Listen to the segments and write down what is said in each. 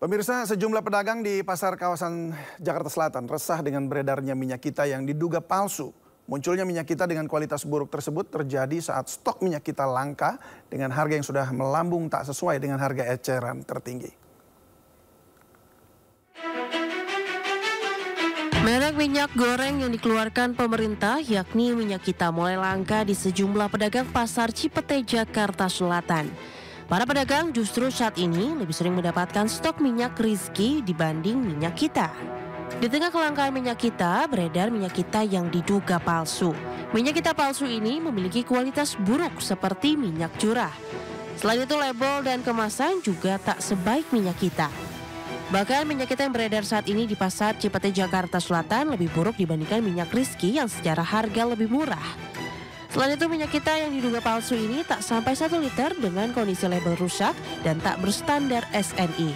Pemirsa, sejumlah pedagang di pasar kawasan Jakarta Selatan resah dengan beredarnya minyak kita yang diduga palsu. Munculnya minyak kita dengan kualitas buruk tersebut terjadi saat stok minyak kita langka dengan harga yang sudah melambung tak sesuai dengan harga eceran tertinggi. Merek minyak goreng yang dikeluarkan pemerintah yakni minyak kita mulai langka di sejumlah pedagang pasar Cipete, Jakarta Selatan. Para pedagang justru saat ini lebih sering mendapatkan stok minyak Rizky dibanding minyak kita. Di tengah kelangkaan minyak kita, beredar minyak kita yang diduga palsu. Minyak kita palsu ini memiliki kualitas buruk seperti minyak curah. Selain itu, label dan kemasan juga tak sebaik minyak kita. Bahkan minyak kita yang beredar saat ini di pasar Cipete, Jakarta Selatan lebih buruk dibandingkan minyak Rizky yang secara harga lebih murah. Selain itu, minyak kita yang diduga palsu ini tak sampai 1 liter dengan kondisi label rusak dan tak berstandar SNI.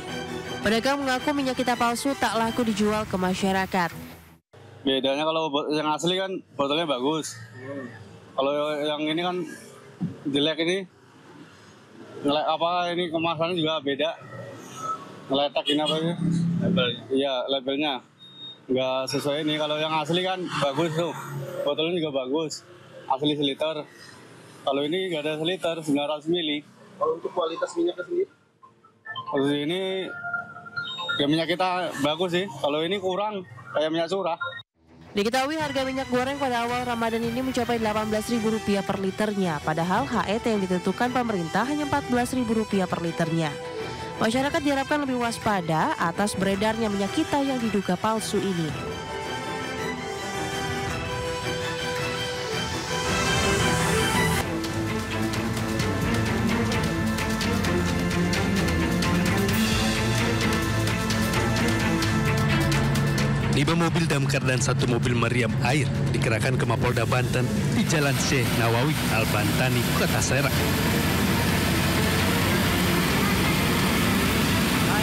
Pedagang mengaku minyak kita palsu tak laku dijual ke masyarakat. Bedanya kalau yang asli kan botolnya bagus. Kalau yang ini kan jelek ini. Ini kemasannya juga beda. Ngeletak ini apa sih? Labelnya. Iya, labelnya. Nggak sesuai ini. Kalau yang asli kan bagus tuh. Botolnya juga bagus. Asli seliter. Kalau ini nggak ada seliter, 900 mili. Kalau untuk kualitas minyaknya sendiri? Kalau ini ya minyak kita bagus sih. Kalau ini kurang, kayak minyak curah. Diketahui harga minyak goreng pada awal Ramadan ini mencapai Rp18.000 per liternya. Padahal HET yang ditentukan pemerintah hanya Rp14.000 per liternya. Masyarakat diharapkan lebih waspada atas beredarnya minyak kita yang diduga palsu ini. Lima mobil damkar dan 1 mobil meriam air dikerahkan ke Mapolda Banten di Jalan Syekh Nawawi, Al-Bantani, Kota Serang.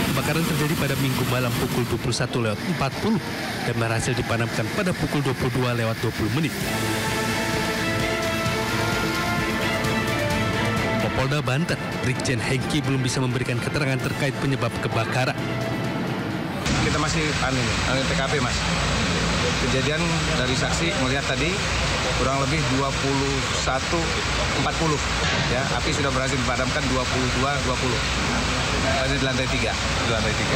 Kebakaran terjadi pada Minggu malam pukul 21.40 dan berhasil dipadamkan pada pukul 22.20. Mapolda Banten, Brigjen Hengki belum bisa memberikan keterangan terkait penyebab kebakaran. Kita masih TKP, Mas. Kejadian dari saksi melihat tadi kurang lebih 21.40 ya, api sudah berhasil dipadamkan 22.20. Tadi di lantai 3.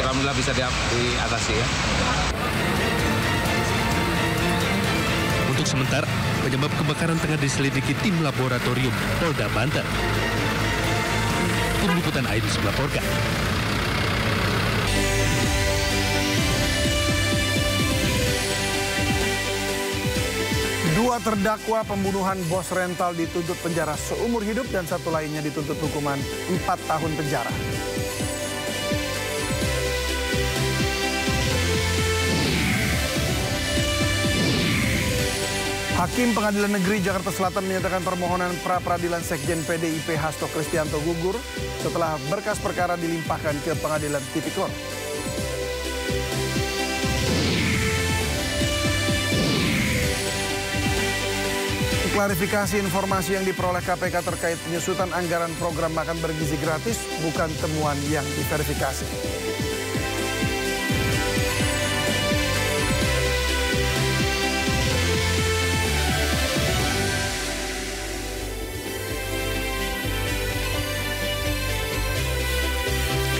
Alhamdulillah bisa diatasi ya. Untuk sementara, penyebab kebakaran tengah diselidiki tim laboratorium Polda Banten. Tim Liputan Aidis melaporkan. Dua terdakwa pembunuhan bos rental dituntut penjara seumur hidup dan satu lainnya dituntut hukuman 4 tahun penjara. Hakim Pengadilan Negeri Jakarta Selatan menyatakan permohonan pra-peradilan Sekjen PDIP Hasto Kristianto gugur setelah berkas perkara dilimpahkan ke Pengadilan Tipikor. Klarifikasi informasi yang diperoleh KPK terkait penyusutan anggaran program makan bergizi gratis bukan temuan yang diverifikasi.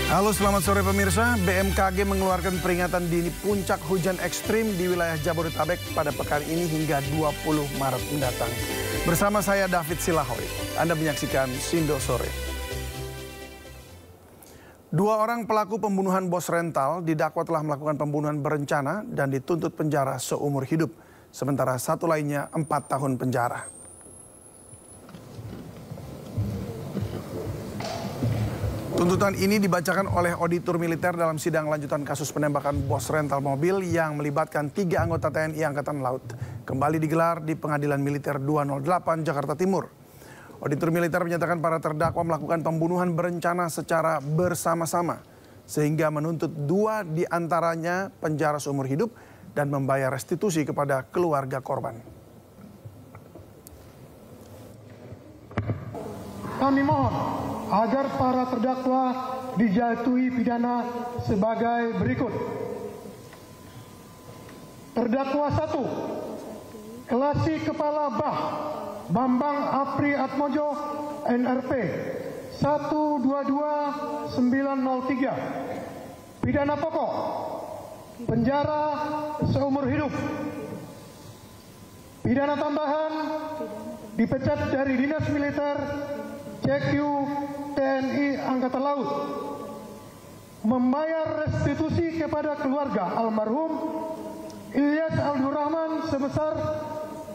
Halo, selamat sore pemirsa. BMKG mengeluarkan peringatan dini puncak hujan ekstrim di wilayah Jabodetabek pada pekan ini hingga 20 Maret mendatang. Bersama saya David Silahoy, Anda menyaksikan Sindo Sore. 2 orang pelaku pembunuhan bos rental didakwa telah melakukan pembunuhan berencana dan dituntut penjara seumur hidup. Sementara satu lainnya 4 tahun penjara. Tuntutan ini dibacakan oleh auditor militer dalam sidang lanjutan kasus penembakan bos rental mobil yang melibatkan 3 anggota TNI Angkatan Laut. Kembali digelar di Pengadilan Militer 208 Jakarta Timur. Auditor militer menyatakan para terdakwa melakukan pembunuhan berencana secara bersama-sama, sehingga menuntut 2 di antaranya penjara seumur hidup dan membayar restitusi kepada keluarga korban. Kami mohon agar para terdakwa dijatuhi pidana sebagai berikut. Terdakwa 1, Kelasi Kepala Bah Bambang Apri Atmojo NRP 122903. Pidana pokok penjara seumur hidup. Pidana tambahan dipecat dari Dinas Militer CQ TNI Angkatan Laut. Membayar restitusi kepada keluarga almarhum Ilyas Abdul Rahman sebesar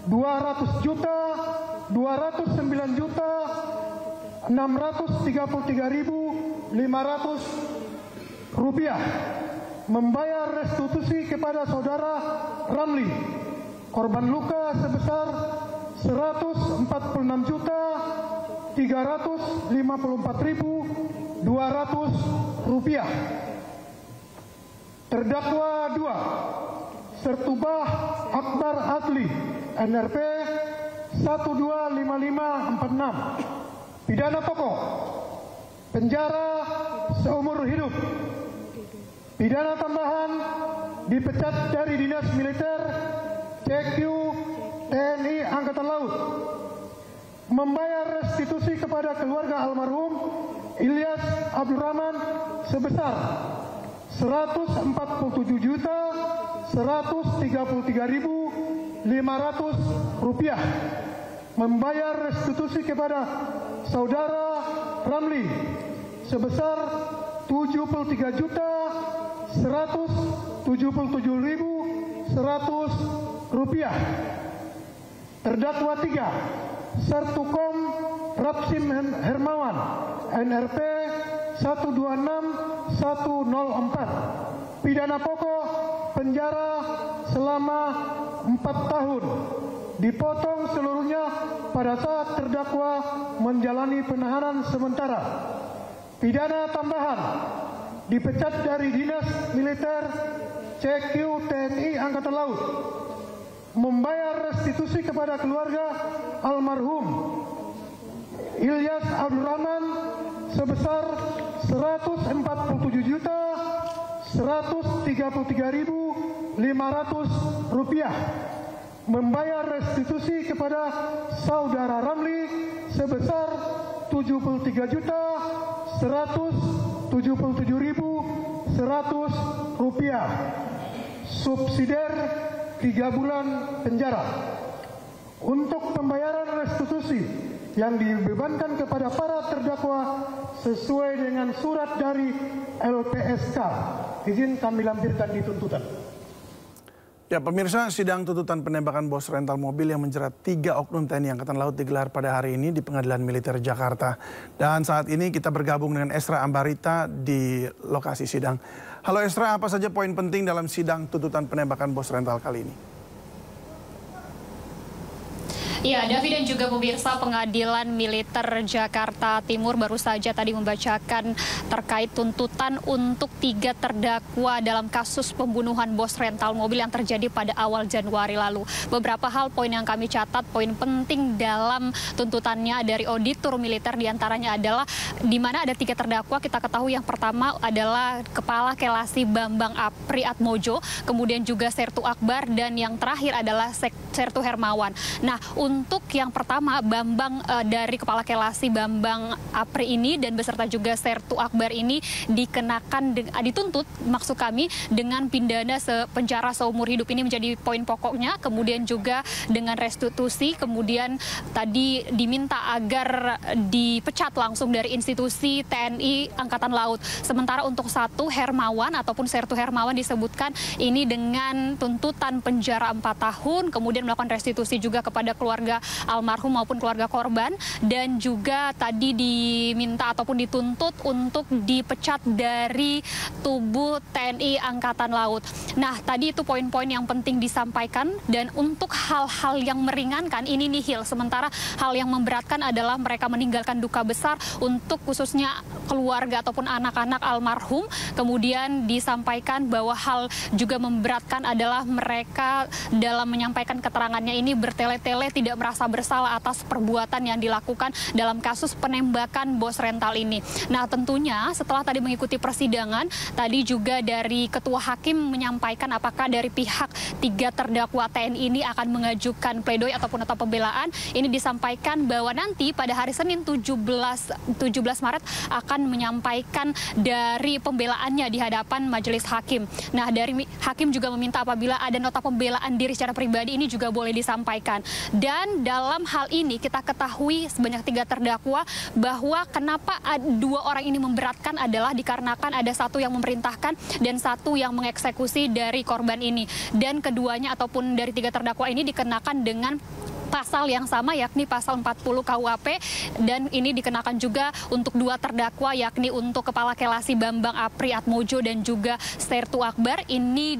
200.209.633.500 rupiah. Membayar restitusi kepada saudara Ramli, korban luka sebesar 146.354.200 rupiah. Terdakwa 2, Sertubah Akbar Adli NRP 125546. Pidana pokok penjara seumur hidup. Pidana tambahan dipecat dari Dinas Militer CQ TNI Angkatan Laut. Membayar restitusi kepada keluarga almarhum Ilyas Abdul Rahman sebesar 147.133.500 rupiah. Membayar restitusi kepada saudara Ramli sebesar 73.177.100 rupiah. Terdakwa 3, Sertukom Rapsim Hermawan NRP 126104. Pidana pokok penjara selama 4 tahun, dipotong seluruhnya pada saat terdakwa menjalani penahanan sementara. Pidana tambahan dipecat dari Dinas Militer CQ TNI Angkatan Laut. Membayar restitusi kepada keluarga almarhum Ilyas Abdul Rahman sebesar 147.133.500 rupiah. Membayar restitusi kepada saudara Ramli sebesar 73.177.100 rupiah. Subsidiar 3 bulan penjara. Untuk pembayaran restitusi yang dibebankan kepada para terdakwa sesuai dengan surat dari LPSK. Izin kami lampirkan di tuntutan. Ya, pemirsa, sidang tuntutan penembakan bos rental mobil yang menjerat 3 oknum TNI Angkatan Laut digelar pada hari ini di Pengadilan Militer Jakarta. Dan saat ini kita bergabung dengan Esra Ambarita di lokasi sidang. Halo Esra, apa saja poin penting dalam sidang tuntutan penembakan bos rental kali ini? Ya, David dan juga pemirsa, Pengadilan Militer Jakarta Timur baru saja tadi membacakan terkait tuntutan untuk 3 terdakwa dalam kasus pembunuhan bos rental mobil yang terjadi pada awal Januari lalu. Beberapa hal poin yang kami catat, poin penting dalam tuntutannya dari auditor militer diantaranya adalah di mana ada 3 terdakwa. Kita ketahui yang pertama adalah Kepala Kelasi Bambang Apri Atmojo, kemudian juga Sertu Akbar, dan yang terakhir adalah Sertu Hermawan. Nah, untuk yang pertama, Bambang dari Kepala Kelasi Bambang Apri ini dan beserta juga Sertu Akbar ini dituntut maksud kami dengan pidana penjara seumur hidup. Ini menjadi poin pokoknya. Kemudian juga dengan restitusi, kemudian tadi diminta agar dipecat langsung dari institusi TNI Angkatan Laut. Sementara untuk satu Hermawan ataupun Sertu Hermawan disebutkan ini dengan tuntutan penjara 4 tahun, kemudian melakukan restitusi juga kepada keluarga almarhum maupun keluarga korban, dan juga tadi diminta ataupun dituntut untuk dipecat dari tubuh TNI Angkatan Laut. Nah, tadi itu poin-poin yang penting disampaikan, dan untuk hal-hal yang meringankan ini nihil. Sementara hal yang memberatkan adalah mereka meninggalkan duka besar untuk khususnya keluarga ataupun anak-anak almarhum. Kemudian disampaikan bahwa hal juga memberatkan adalah mereka dalam menyampaikan keterangannya ini bertele-tele tidak merasa bersalah atas perbuatan yang dilakukan dalam kasus penembakan bos rental ini. Nah, tentunya setelah tadi mengikuti persidangan, tadi juga dari Ketua Hakim menyampaikan apakah dari pihak 3 terdakwa TNI ini akan mengajukan pledoi ataupun nota pembelaan. Ini disampaikan bahwa nanti pada hari Senin 17 Maret akan menyampaikan dari pembelaannya di hadapan majelis hakim. Nah, dari hakim juga meminta apabila ada nota pembelaan diri secara pribadi ini juga boleh disampaikan. Dan dalam hal ini kita ketahui sebanyak 3 terdakwa bahwa kenapa 2 orang ini memberatkan adalah dikarenakan ada satu yang memerintahkan dan satu yang mengeksekusi dari korban ini. Dan keduanya ataupun dari 3 terdakwa ini dikenakan dengan pasal yang sama, yakni pasal 40 KUHP, dan ini dikenakan juga untuk 2 terdakwa, yakni untuk Kepala Kelasi Bambang Apri Atmojo dan juga Sertu Akbar. Ini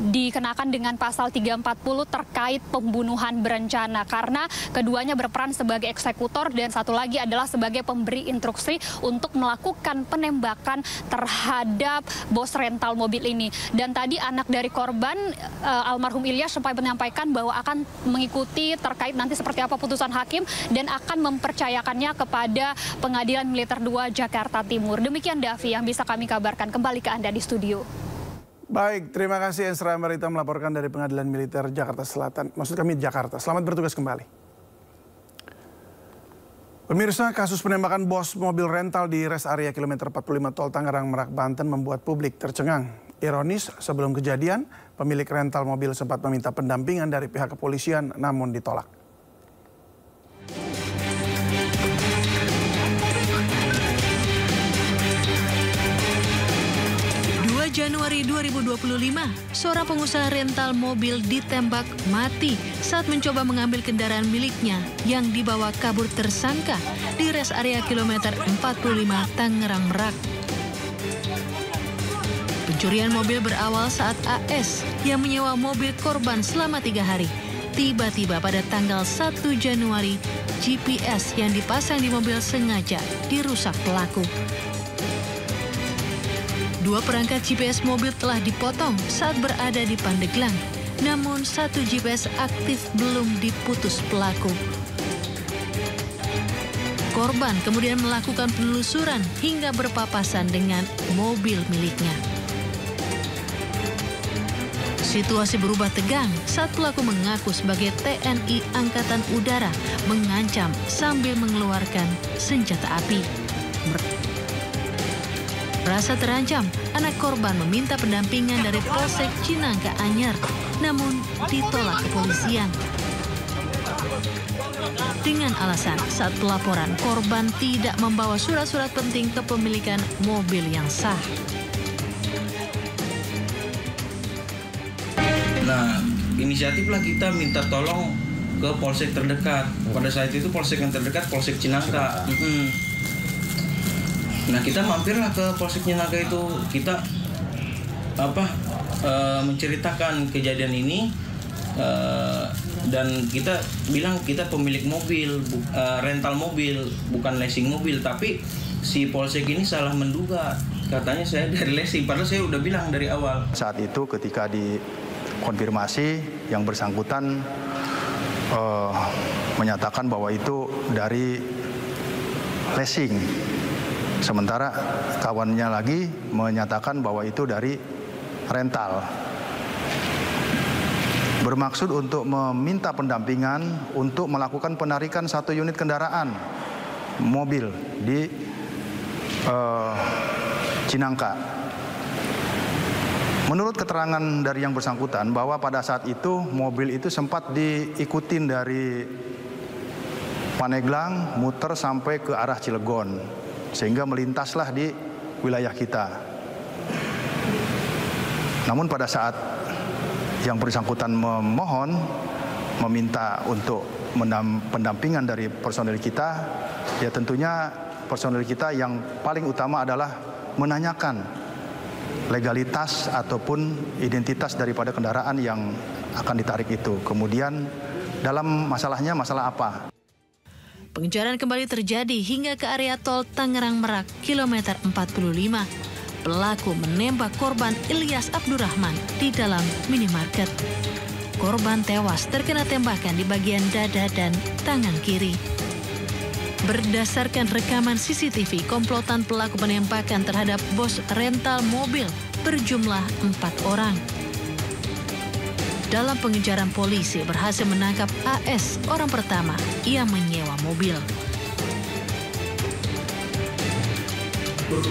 dikenakan dengan pasal 340 terkait pembunuhan berencana, karena keduanya berperan sebagai eksekutor dan satu lagi adalah sebagai pemberi instruksi untuk melakukan penembakan terhadap bos rental mobil ini. Dan tadi anak dari korban almarhum Ilyas sempat menyampaikan bahwa akan mengikuti terkait nanti seperti apa putusan hakim dan akan mempercayakannya kepada Pengadilan Militer 2 Jakarta Timur. Demikian Davi yang bisa kami kabarkan. Kembali ke Anda di studio. Baik, terima kasih Ensra Marita melaporkan dari Pengadilan Militer Jakarta Selatan. Maksud kami Jakarta. Selamat bertugas kembali. Pemirsa, kasus penembakan bos mobil rental di res area kilometer 45 Tol Tangerang Merak Banten membuat publik tercengang. Ironis, sebelum kejadian, pemilik rental mobil sempat meminta pendampingan dari pihak kepolisian namun ditolak. 2 Januari 2025, seorang pengusaha rental mobil ditembak mati saat mencoba mengambil kendaraan miliknya yang dibawa kabur tersangka di res area kilometer 45 Tangerang Merak. Pencurian mobil berawal saat AS yang menyewa mobil korban selama 3 hari. Tiba-tiba pada tanggal 1 Januari, GPS yang dipasang di mobil sengaja dirusak pelaku. 2 perangkat GPS mobil telah dipotong saat berada di Pandeglang. Namun 1 GPS aktif belum diputus pelaku. Korban kemudian melakukan penelusuran hingga berpapasan dengan mobil miliknya. Situasi berubah tegang saat pelaku mengaku sebagai TNI Angkatan Udara mengancam sambil mengeluarkan senjata api. Merasa terancam, anak korban meminta pendampingan dari Polsek Cinangka Anyar, namun ditolak kepolisian. Dengan alasan saat pelaporan korban tidak membawa surat-surat penting kepemilikan mobil yang sah. Nah, inisiatiflah kita minta tolong ke polsek terdekat. Pada saat itu polsek yang terdekat Polsek Cinangka. Nah, kita mampirlah ke Polsek Cinangka itu. Kita menceritakan kejadian ini dan kita bilang kita pemilik mobil, rental mobil, bukan leasing mobil. Tapi si polsek ini salah menduga. Katanya saya dari leasing, padahal saya udah bilang dari awal. Saat itu ketika konfirmasi yang bersangkutan menyatakan bahwa itu dari leasing. Sementara kawannya lagi menyatakan bahwa itu dari rental. Bermaksud untuk meminta pendampingan untuk melakukan penarikan 1 unit kendaraan mobil di Cinangka. Menurut keterangan dari yang bersangkutan bahwa pada saat itu mobil itu sempat diikutin dari Pandeglang muter sampai ke arah Cilegon sehingga melintaslah di wilayah kita. Namun pada saat yang bersangkutan meminta untuk pendampingan dari personel kita, ya tentunya personel kita yang paling utama adalah menanyakan legalitas ataupun identitas daripada kendaraan yang akan ditarik itu. Kemudian dalam masalahnya masalah apa? Pengejaran kembali terjadi hingga ke area tol Tangerang Merak, kilometer 45. Pelaku menembak korban Ilyas Abdurrahman di dalam minimarket. Korban tewas terkena tembakan di bagian dada dan tangan kiri. Berdasarkan rekaman CCTV, komplotan pelaku penembakan terhadap bos rental mobil berjumlah 4 orang. Dalam pengejaran, polisi berhasil menangkap AS, orang pertama yang menyewa mobil.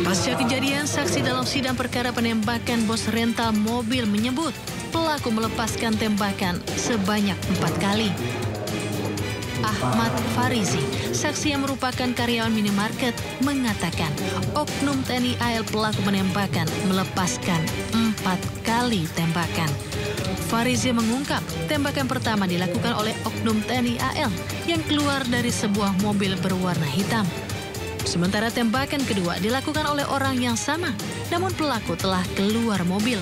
Pasca kejadian, saksi dalam sidang perkara penembakan bos rental mobil menyebut pelaku melepaskan tembakan sebanyak 4 kali. Ahmad Farizi, saksi yang merupakan karyawan minimarket, mengatakan oknum TNI AL pelaku penembakan melepaskan 4 kali tembakan. Farizi mengungkap tembakan pertama dilakukan oleh oknum TNI AL yang keluar dari sebuah mobil berwarna hitam. Sementara tembakan kedua dilakukan oleh orang yang sama, namun pelaku telah keluar mobil.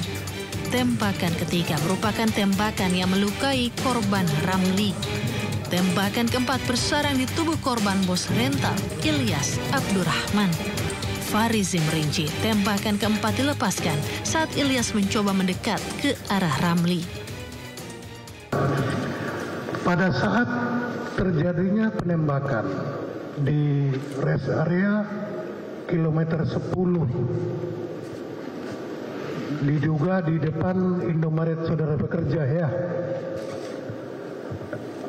Tembakan ketiga merupakan tembakan yang melukai korban Ramli. Tembakan keempat bersarang di tubuh korban bos rental Ilyas Abdurrahman. Farizi merinci tembakan keempat dilepaskan saat Ilyas mencoba mendekat ke arah Ramli. Pada saat terjadinya penembakan di rest area kilometer 10, diduga di depan Indomaret saudara bekerja ya.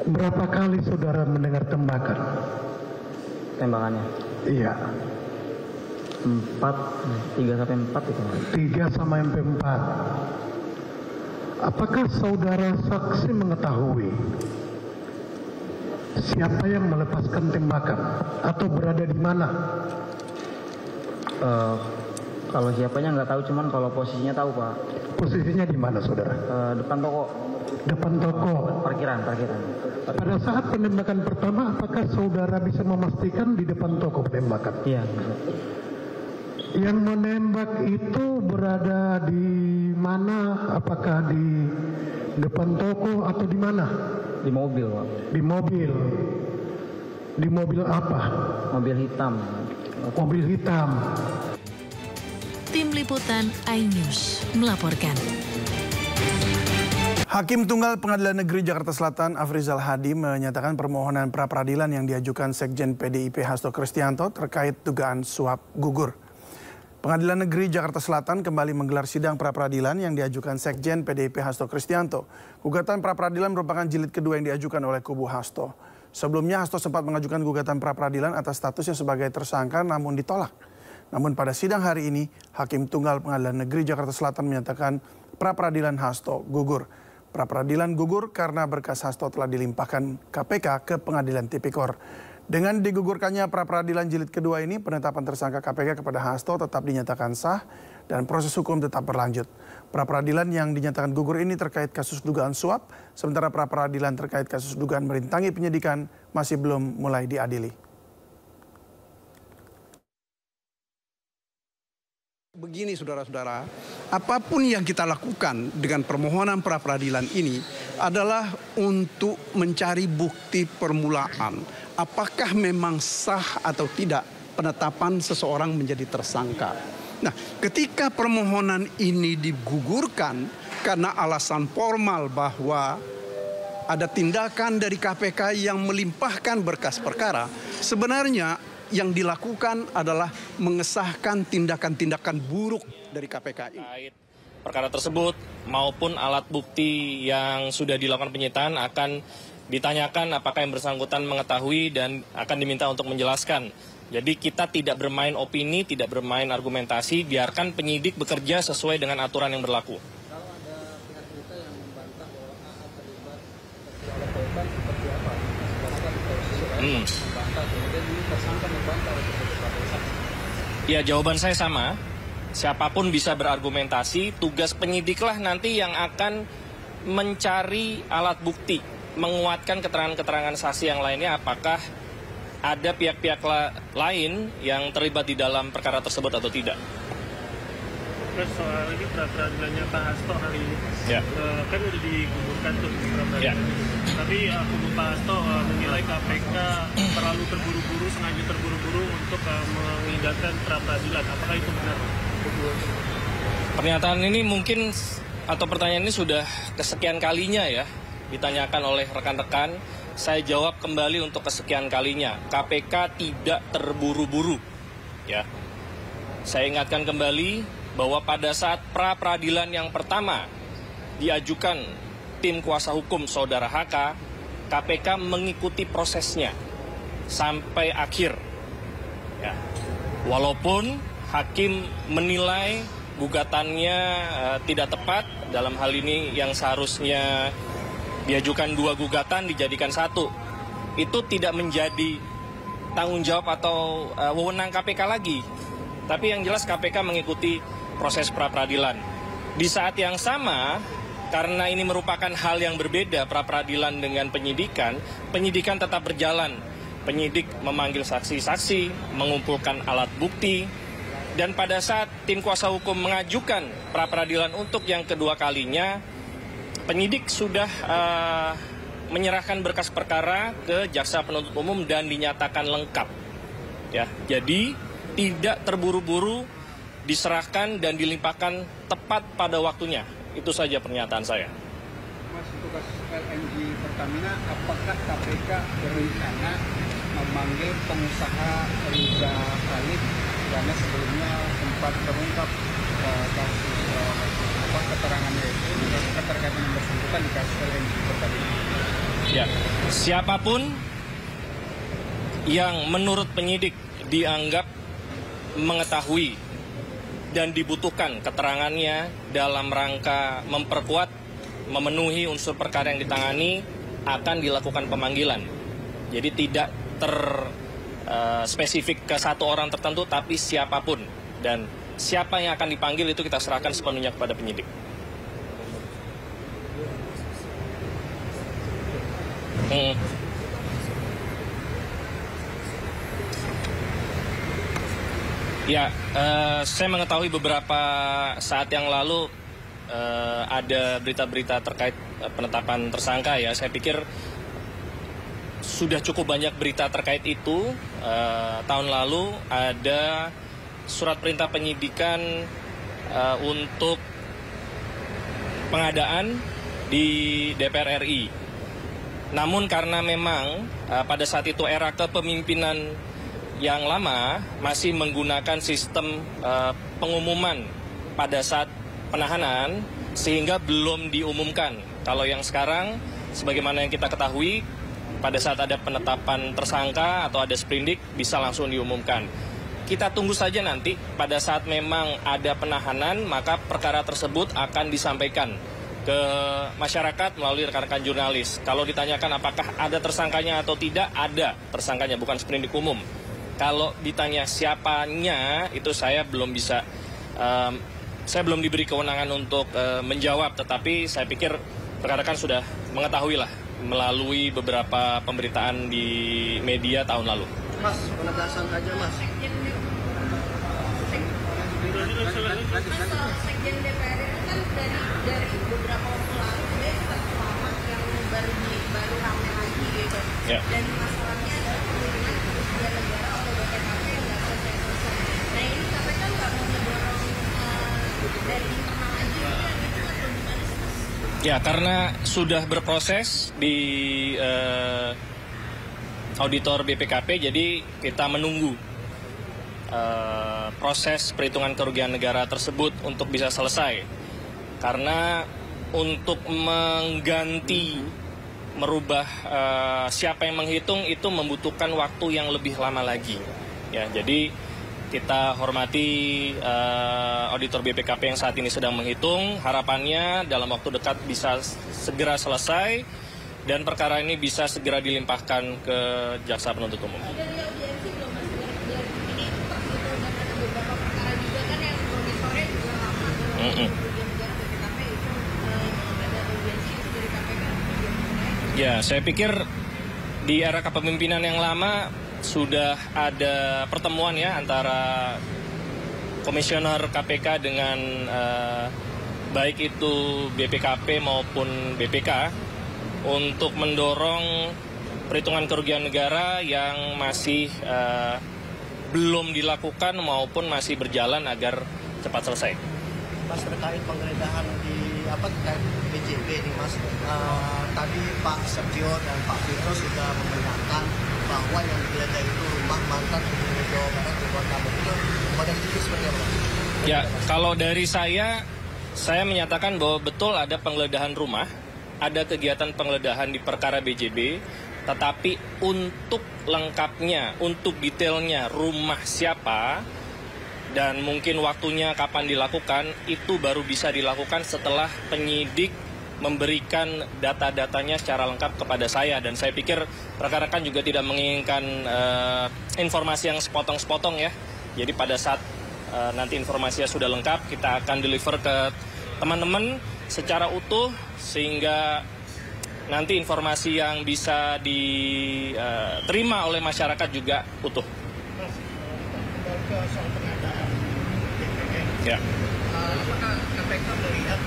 Berapa kali saudara mendengar tembakan? Tembakannya? Iya. 3 sampai 4 itu. 3 sampai 4. Apakah saudara saksi mengetahui siapa yang melepaskan tembakan atau berada di mana? Kalau siapanya nggak tahu, cuman kalau posisinya tahu, Pak. Posisinya di mana, saudara? Depan toko. Depan toko. Parkiran. Pada saat penembakan pertama, apakah saudara bisa memastikan di depan toko penembakan? Iya. Yang menembak itu berada di mana? Apakah di depan toko atau di mana? Di mobil, Pak. Di mobil. Di mobil apa? Mobil hitam. Mobil hitam. Tim Liputan iNews melaporkan. Hakim Tunggal Pengadilan Negeri Jakarta Selatan Afrizal Hadi menyatakan permohonan pra-peradilan yang diajukan Sekjen PDIP Hasto Kristianto terkait dugaan suap gugur. Pengadilan Negeri Jakarta Selatan kembali menggelar sidang pra-peradilan yang diajukan Sekjen PDIP Hasto Kristianto. Gugatan pra-peradilan merupakan jilid kedua yang diajukan oleh kubu Hasto. Sebelumnya Hasto sempat mengajukan gugatan pra-peradilan atas statusnya sebagai tersangka namun ditolak. Namun pada sidang hari ini, Hakim Tunggal Pengadilan Negeri Jakarta Selatan menyatakan pra-peradilan Hasto gugur. Pra-peradilan gugur karena berkas Hasto telah dilimpahkan KPK ke Pengadilan Tipikor. Dengan digugurkannya pra-peradilan jilid kedua ini, penetapan tersangka KPK kepada Hasto tetap dinyatakan sah dan proses hukum tetap berlanjut. Pra-peradilan yang dinyatakan gugur ini terkait kasus dugaan suap, sementara pra-peradilan terkait kasus dugaan merintangi penyidikan masih belum mulai diadili. Begini saudara-saudara, apapun yang kita lakukan dengan permohonan pra-peradilan ini adalah untuk mencari bukti permulaan. Apakah memang sah atau tidak penetapan seseorang menjadi tersangka. Nah, ketika permohonan ini digugurkan karena alasan formal bahwa ada tindakan dari KPK yang melimpahkan berkas perkara, sebenarnya yang dilakukan adalah mengesahkan tindakan-tindakan buruk dari KPK ini. Perkara tersebut maupun alat bukti yang sudah dilakukan penyitaan akan ditanyakan apakah yang bersangkutan mengetahui dan akan diminta untuk menjelaskan. Jadi kita tidak bermain opini, tidak bermain argumentasi, biarkan penyidik bekerja sesuai dengan aturan yang berlaku. Ya, jawaban saya sama. Siapapun bisa berargumentasi, tugas penyidiklah nanti yang akan mencari alat bukti, menguatkan keterangan-keterangan saksi yang lainnya, apakah ada pihak-pihak lain yang terlibat di dalam perkara tersebut atau tidak. Mas, soal ini pra-peradilannya Pak Hasto hari ini. Ya. Kan udah digugurkan tuh pra-peradilan. Tapi kubu Pak Hasto menilai KPK terlalu terburu-buru, sengaja terburu-buru untuk mengindahkan pra-peradilan. Apakah itu benar? Pernyataan ini mungkin atau pertanyaan ini sudah kesekian kalinya ya ditanyakan oleh rekan-rekan. Saya jawab kembali untuk kesekian kalinya. KPK tidak terburu-buru. Ya. Saya ingatkan kembali bahwa pada saat pra-peradilan yang pertama diajukan tim kuasa hukum saudara HK, KPK mengikuti prosesnya sampai akhir. Ya. Walaupun hakim menilai gugatannya tidak tepat, dalam hal ini yang seharusnya diajukan 2 gugatan dijadikan 1. Itu tidak menjadi tanggung jawab atau wewenang KPK lagi. Tapi yang jelas KPK mengikuti proses pra-peradilan. Di saat yang sama, karena ini merupakan hal yang berbeda pra-peradilan dengan penyidikan, penyidikan tetap berjalan. Penyidik memanggil saksi-saksi, mengumpulkan alat bukti, dan pada saat tim kuasa hukum mengajukan pra-peradilan untuk yang kedua kalinya, penyidik sudah menyerahkan berkas perkara ke jaksa penuntut umum dan dinyatakan lengkap. Ya, jadi tidak terburu-buru diserahkan dan dilimpahkan tepat pada waktunya. Itu saja pernyataan saya. Mas, untuk kasus LNG Pertamina, apakah KPK berencana memanggil pengusaha Riza Khalid karena sebelumnya sempat terungkap kasus keterangannya itu keterkaitan yang bersangkutan di kasus LNG Pertamina? Ya, siapapun yang menurut penyidik dianggap mengetahui dan dibutuhkan keterangannya dalam rangka memperkuat, memenuhi unsur perkara yang ditangani, akan dilakukan pemanggilan. Jadi tidak spesifik ke satu orang tertentu, tapi siapapun. Dan siapa yang akan dipanggil itu kita serahkan sepenuhnya kepada penyidik. Ya, saya mengetahui beberapa saat yang lalu ada berita-berita terkait penetapan tersangka ya. Saya pikir sudah cukup banyak berita terkait itu. Tahun lalu ada surat perintah penyidikan untuk pengadaan di DPR RI. Namun karena memang pada saat itu era kepemimpinan yang lama masih menggunakan sistem pengumuman pada saat penahanan, sehingga belum diumumkan. Kalau yang sekarang, sebagaimana yang kita ketahui, pada saat ada penetapan tersangka atau ada sprindik bisa langsung diumumkan. Kita tunggu saja nanti pada saat memang ada penahanan, maka perkara tersebut akan disampaikan ke masyarakat melalui rekan-rekan jurnalis. Kalau ditanyakan apakah ada tersangkanya atau tidak, ada tersangkanya, bukan sprindik umum. Kalau ditanya siapanya, itu saya belum bisa, saya belum diberi kewenangan untuk menjawab, tetapi saya pikir rekan-rekan sudah mengetahui lah melalui beberapa pemberitaan di media tahun lalu. Mas, penegasan aja Mas. Sekjen DPR itu kan dari beberapa waktu lalu dia satu lama yang baru ramai lagi gitu. Ya. Dan masalahnya adalah dengan kerugian negara atau BPKP yang nggak selesai-selesai. Nah ini KPK nggak mau mendorong dari internal aja gitu atau gimana sih Mas? Ya, karena sudah berproses di auditor BPKP, jadi kita menunggu proses perhitungan kerugian negara tersebut untuk bisa selesai. Karena untuk mengganti, merubah siapa yang menghitung itu membutuhkan waktu yang lebih lama lagi. Ya, jadi kita hormati auditor BPKP yang saat ini sedang menghitung. Harapannya dalam waktu dekat bisa segera selesai dan perkara ini bisa segera dilimpahkan ke jaksa penuntut umum. Ya, saya pikir di era kepemimpinan yang lama sudah ada pertemuan ya antara komisioner KPK dengan baik itu BPKP maupun BPK untuk mendorong perhitungan kerugian negara yang masih belum dilakukan maupun masih berjalan agar cepat selesai. Mas, terkait penggeledahan di terkait BJB nih Mas, tadi Pak Sergio dan Pak Firdo sudah membenarkan bahwa yang digeledah itu rumah mantan Gubernur Jawa Barat Ridwan Kamil. Itu pada itu seperti apa? Ya, kalau dari saya menyatakan bahwa betul ada penggeledahan rumah, ada kegiatan penggeledahan di perkara BJB, tetapi untuk lengkapnya, untuk detailnya rumah siapa dan mungkin waktunya kapan dilakukan, itu baru bisa dilakukan setelah penyidik memberikan data-datanya secara lengkap kepada saya. Dan saya pikir rekan-rekan juga tidak menginginkan informasi yang sepotong-sepotong ya. Jadi pada saat nanti informasinya sudah lengkap, kita akan deliver ke teman-teman secara utuh sehingga nanti informasi yang bisa diterima oleh masyarakat juga utuh. Soal pengadaan ya. Apakah KPK melihat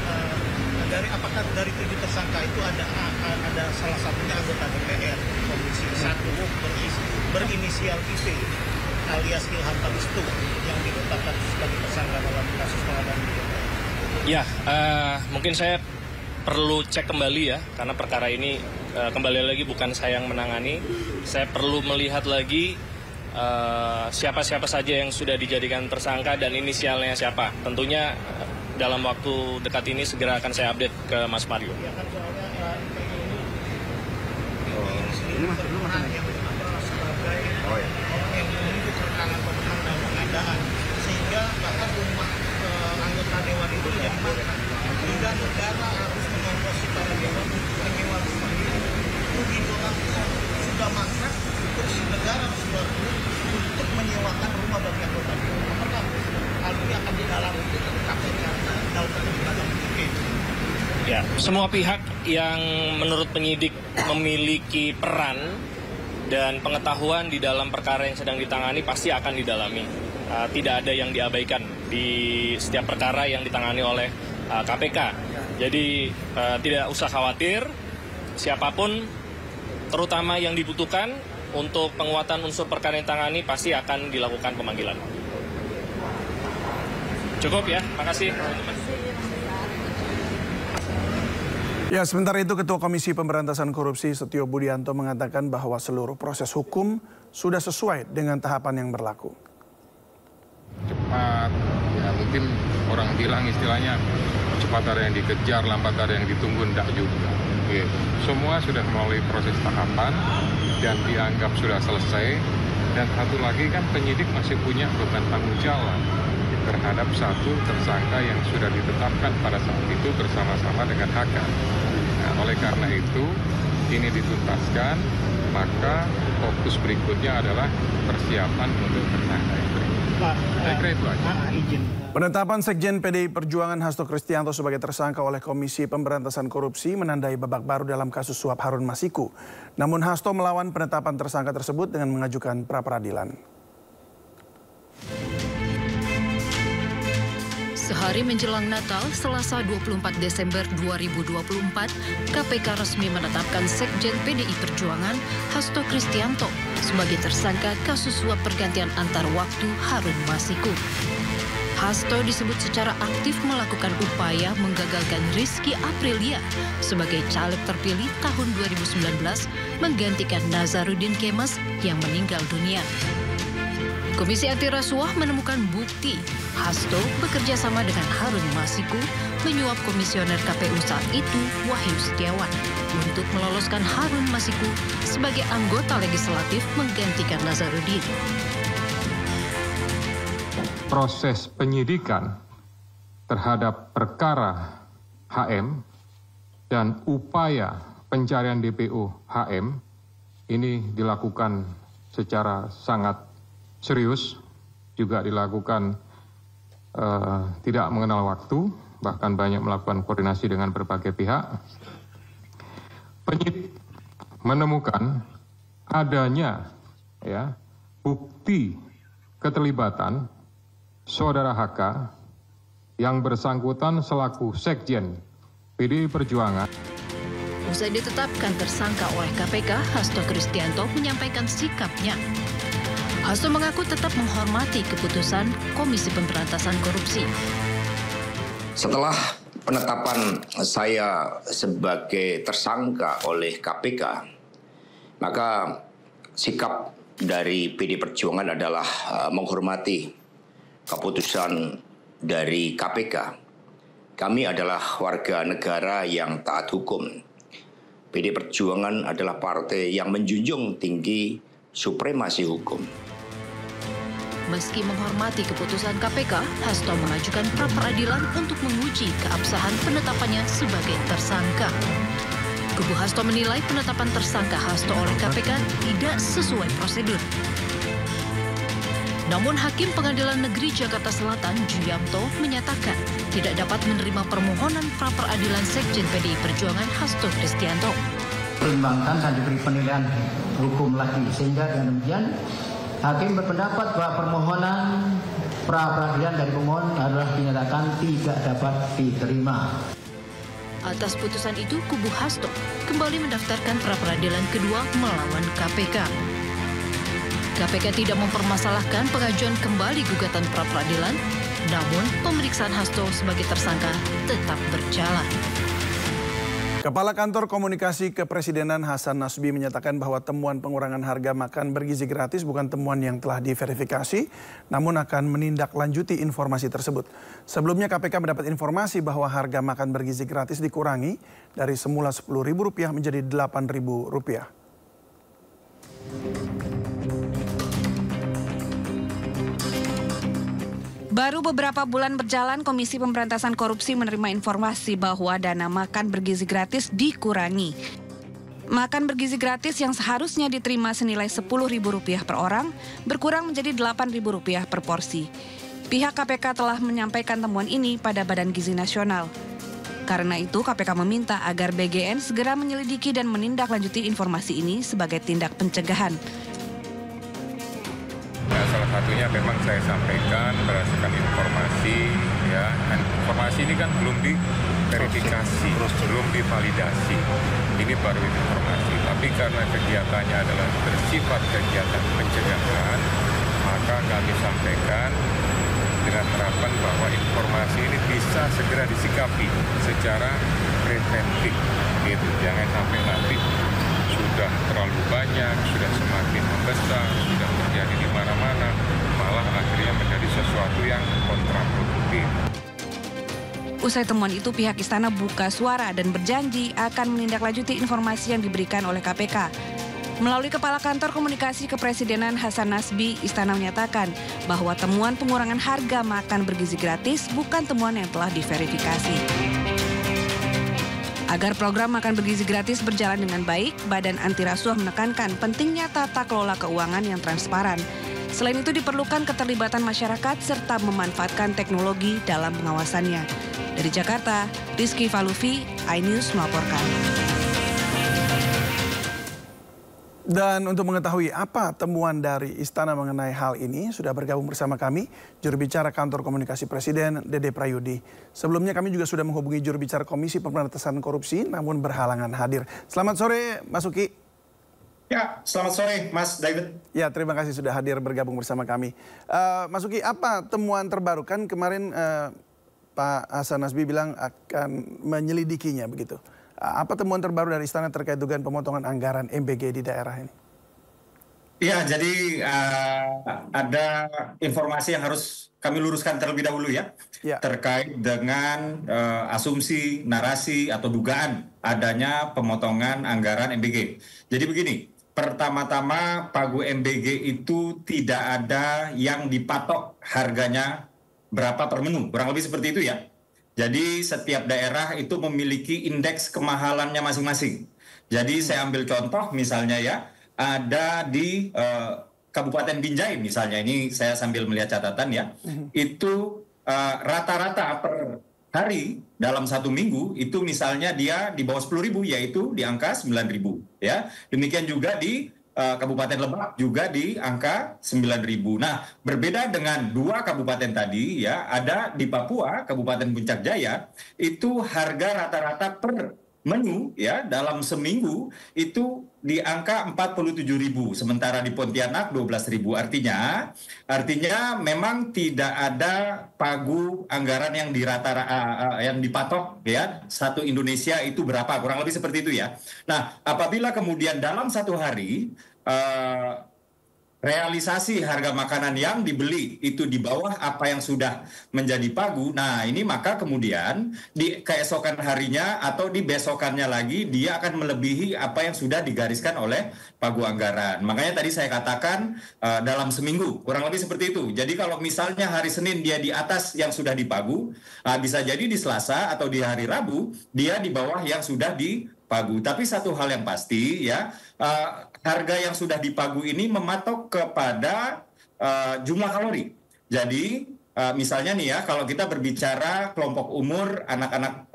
apakah dari 7 tersangka itu ada salah satunya anggota DPR Komisi 1 berinisial IP alias Ilham Tamistu yang ditetapkan sebagai tersangka dalam kasus pengadaan DPR? Ya, mungkin saya perlu cek kembali ya, karena perkara ini kembali lagi bukan saya yang menangani. Saya perlu melihat lagi siapa-siapa saja yang sudah dijadikan tersangka dan inisialnya siapa. Tentunya dalam waktu dekat ini segera akan saya update ke Mas Mario. Ya kan soalnya ini sebagai orang yang menunjuk rekanan pemenang dalam pengadaan, sehingga bahkan rumah anggota dewan itu menjadi mahal. Hingga negara harus mengongkosi para dewan untuk menyewa rumah ini. Rugi orang sudah mangkrak, terus negara harus berduit untuk menyewakan rumah bagi anggota dewan. Apakah hal ini akan didalami KPK dalam perkembangan ini? Ya, semua pihak yang menurut penyidik memiliki peran dan pengetahuan di dalam perkara yang sedang ditangani pasti akan didalami. Tidak ada yang diabaikan di setiap perkara yang ditangani oleh KPK. Jadi tidak usah khawatir, siapapun terutama yang dibutuhkan untuk penguatan unsur perkara yang ditangani pasti akan dilakukan pemanggilan. Cukup ya, makasih. Ya, sementara itu Ketua Komisi Pemberantasan Korupsi Setio Budianto mengatakan bahwa seluruh proses hukum sudah sesuai dengan tahapan yang berlaku. Cepat, ya mungkin orang bilang istilahnya cepat ada yang dikejar, lambat ada yang ditunggu, enggak juga. Oke. Semua sudah melalui proses tahapan dan dianggap sudah selesai. Dan satu lagi kan penyidik masih punya beban tanggung jawab terhadap satu tersangka yang sudah ditetapkan pada saat itu bersama-sama dengan HK. Nah, oleh karena itu ini dituntaskan, maka fokus berikutnya adalah persiapan untuk tersangka yang berikutnya. Saya kira itu aja. Penetapan Sekjen PDI Perjuangan Hasto Kristianto sebagai tersangka oleh Komisi Pemberantasan Korupsi menandai babak baru dalam kasus suap Harun Masiku. Namun Hasto melawan penetapan tersangka tersebut dengan mengajukan pra-peradilan. Sehari menjelang Natal, Selasa 24 Desember 2024, KPK resmi menetapkan Sekjen PDI Perjuangan Hasto Kristianto sebagai tersangka kasus suap pergantian antar waktu Harun Masiku. Hasto disebut secara aktif melakukan upaya menggagalkan Rizky Aprilia sebagai caleg terpilih tahun 2019 menggantikan Nazarudin Kemas yang meninggal dunia. Komisi Anti Rasuah menemukan bukti Hasto bekerja sama dengan Harun Masiku menyuap komisioner KPU saat itu Wahyu Setiawan untuk meloloskan Harun Masiku sebagai anggota legislatif menggantikan Nazarudin. Proses penyidikan terhadap perkara HM dan upaya pencarian DPO HM ini dilakukan secara sangat serius, juga dilakukan tidak mengenal waktu, bahkan banyak melakukan koordinasi dengan berbagai pihak. Penyidik menemukan adanya bukti keterlibatan Saudara HK yang bersangkutan selaku Sekjen PDI Perjuangan. Usai ditetapkan tersangka oleh KPK, Hasto Kristianto menyampaikan sikapnya. Hasto mengaku tetap menghormati keputusan Komisi Pemberantasan Korupsi. Setelah penetapan saya sebagai tersangka oleh KPK, maka sikap dari PD Perjuangan adalah menghormati keputusan dari KPK. Kami adalah warga negara yang taat hukum. PD Perjuangan adalah partai yang menjunjung tinggi supremasi hukum. Meski menghormati keputusan KPK, Hasto mengajukan pra-peradilan untuk menguji keabsahan penetapannya sebagai tersangka. Kubu Hasto menilai penetapan tersangka Hasto oleh KPK tidak sesuai prosedur. Namun Hakim Pengadilan Negeri Jakarta Selatan Juyamto menyatakan tidak dapat menerima permohonan pra-peradilan Sekjen PDI Perjuangan Hasto Kristianto. Pertimbangkan dan diberi penilaian hukum lagi, sehingga dengan demikian Hakim berpendapat bahwa permohonan pra-peradilan dari pemohon adalah dinyatakan tidak dapat diterima. Atas putusan itu, kubu Hasto kembali mendaftarkan pra-peradilan kedua melawan KPK. KPK tidak mempermasalahkan pengajuan kembali gugatan pra-peradilan, namun pemeriksaan Hasto sebagai tersangka tetap berjalan. Kepala Kantor Komunikasi Kepresidenan Hasan Nasbi menyatakan bahwa temuan pengurangan harga makan bergizi gratis bukan temuan yang telah diverifikasi, namun akan menindaklanjuti informasi tersebut. Sebelumnya KPK mendapat informasi bahwa harga makan bergizi gratis dikurangi dari semula Rp10.000 menjadi Rp8.000. Baru beberapa bulan berjalan, Komisi Pemberantasan Korupsi menerima informasi bahwa dana makan bergizi gratis dikurangi. Makan bergizi gratis yang seharusnya diterima senilai Rp10.000 per orang, berkurang menjadi Rp8.000 per porsi. Pihak KPK telah menyampaikan temuan ini pada Badan Gizi Nasional. Karena itu, KPK meminta agar BGN segera menyelidiki dan menindaklanjuti informasi ini sebagai tindak pencegahan. Nah, salah satunya memang saya sampaikan berdasarkan informasi, ya, dan informasi ini kan belum diverifikasi, belum divalidasi. Ini baru informasi, tapi karena kegiatannya adalah bersifat kegiatan pencegahan, maka kami sampaikan dengan harapan bahwa informasi ini bisa segera disikapi secara preventif, gitu. Jangan sampai nanti sudah terlalu banyak, sudah semakin membesar, sudah terjadi di mana-mana, malah akhirnya menjadi sesuatu yang kontraproduktif. Usai temuan itu, pihak Istana buka suara dan berjanji akan menindaklanjuti informasi yang diberikan oleh KPK. Melalui Kepala Kantor Komunikasi Kepresidenan Hasan Nasbi, Istana menyatakan bahwa temuan pengurangan harga makan bergizi gratis bukan temuan yang telah diverifikasi. Agar program makan bergizi gratis berjalan dengan baik, Badan Anti Rasuah menekankan pentingnya tata kelola keuangan yang transparan. Selain itu diperlukan keterlibatan masyarakat serta memanfaatkan teknologi dalam pengawasannya. Dari Jakarta, Rizky Falufi, iNews melaporkan. Dan untuk mengetahui apa temuan dari Istana mengenai hal ini, sudah bergabung bersama kami juru bicara Kantor Komunikasi Presiden, Dede Prayudi. Sebelumnya kami juga sudah menghubungi juru bicara Komisi Pemberantasan Korupsi, namun berhalangan hadir. Selamat sore, Mas Uki. Ya, selamat sore, Mas David. Ya, terima kasih sudah hadir bergabung bersama kami. Mas Uki, apa temuan terbaru? Kan kemarin Pak Hasan Nasbi bilang akan menyelidikinya begitu. Apa temuan terbaru dari Istana terkait dugaan pemotongan anggaran MBG di daerah ini? Iya, jadi ada informasi yang harus kami luruskan terlebih dahulu ya. Terkait dengan asumsi, narasi, atau dugaan adanya pemotongan anggaran MBG. Jadi begini, pertama-tama Pagu MBG itu tidak ada yang dipatok harganya berapa per menu, kurang lebih seperti itu ya. Jadi setiap daerah itu memiliki indeks kemahalannya masing-masing. Jadi saya ambil contoh misalnya ya, ada di Kabupaten Binjai misalnya, ini saya sambil melihat catatan ya, itu rata-rata per hari dalam satu minggu itu misalnya dia di bawah 10.000, yaitu di angka 9.000 ya. Demikian juga di Kabupaten Lebak juga di angka 9.000. Nah, berbeda dengan 2 kabupaten tadi ya, ada di Papua, Kabupaten Puncak Jaya, itu harga rata-rata per menu ya dalam seminggu itu di angka 47.000, sementara di Pontianak 12.000. Artinya memang tidak ada pagu anggaran yang yang dipatok ya, satu Indonesia itu berapa, kurang lebih seperti itu ya. Nah, apabila kemudian dalam satu hari realisasi harga makanan yang dibeli itu di bawah apa yang sudah menjadi pagu, nah ini maka kemudian di keesokan harinya atau di besokannya lagi dia akan melebihi apa yang sudah digariskan oleh pagu anggaran. Makanya tadi saya katakan dalam seminggu kurang lebih seperti itu. Jadi kalau misalnya hari Senin dia di atas yang sudah dipagu, bisa jadi di Selasa atau di hari Rabu dia di bawah yang sudah dipagu. Tapi satu hal yang pasti ya, harga yang sudah dipagu ini mematok kepada jumlah kalori. Jadi misalnya nih ya, kalau kita berbicara kelompok umur anak-anak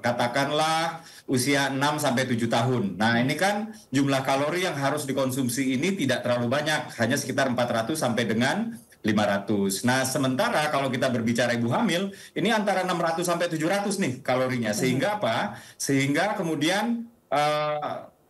katakanlah usia 6-7 tahun. Nah ini kan jumlah kalori yang harus dikonsumsi ini tidak terlalu banyak, hanya sekitar 400 sampai dengan 500. Nah sementara kalau kita berbicara ibu hamil, ini antara 600 sampai 700 nih kalorinya. Sehingga apa? Sehingga kemudian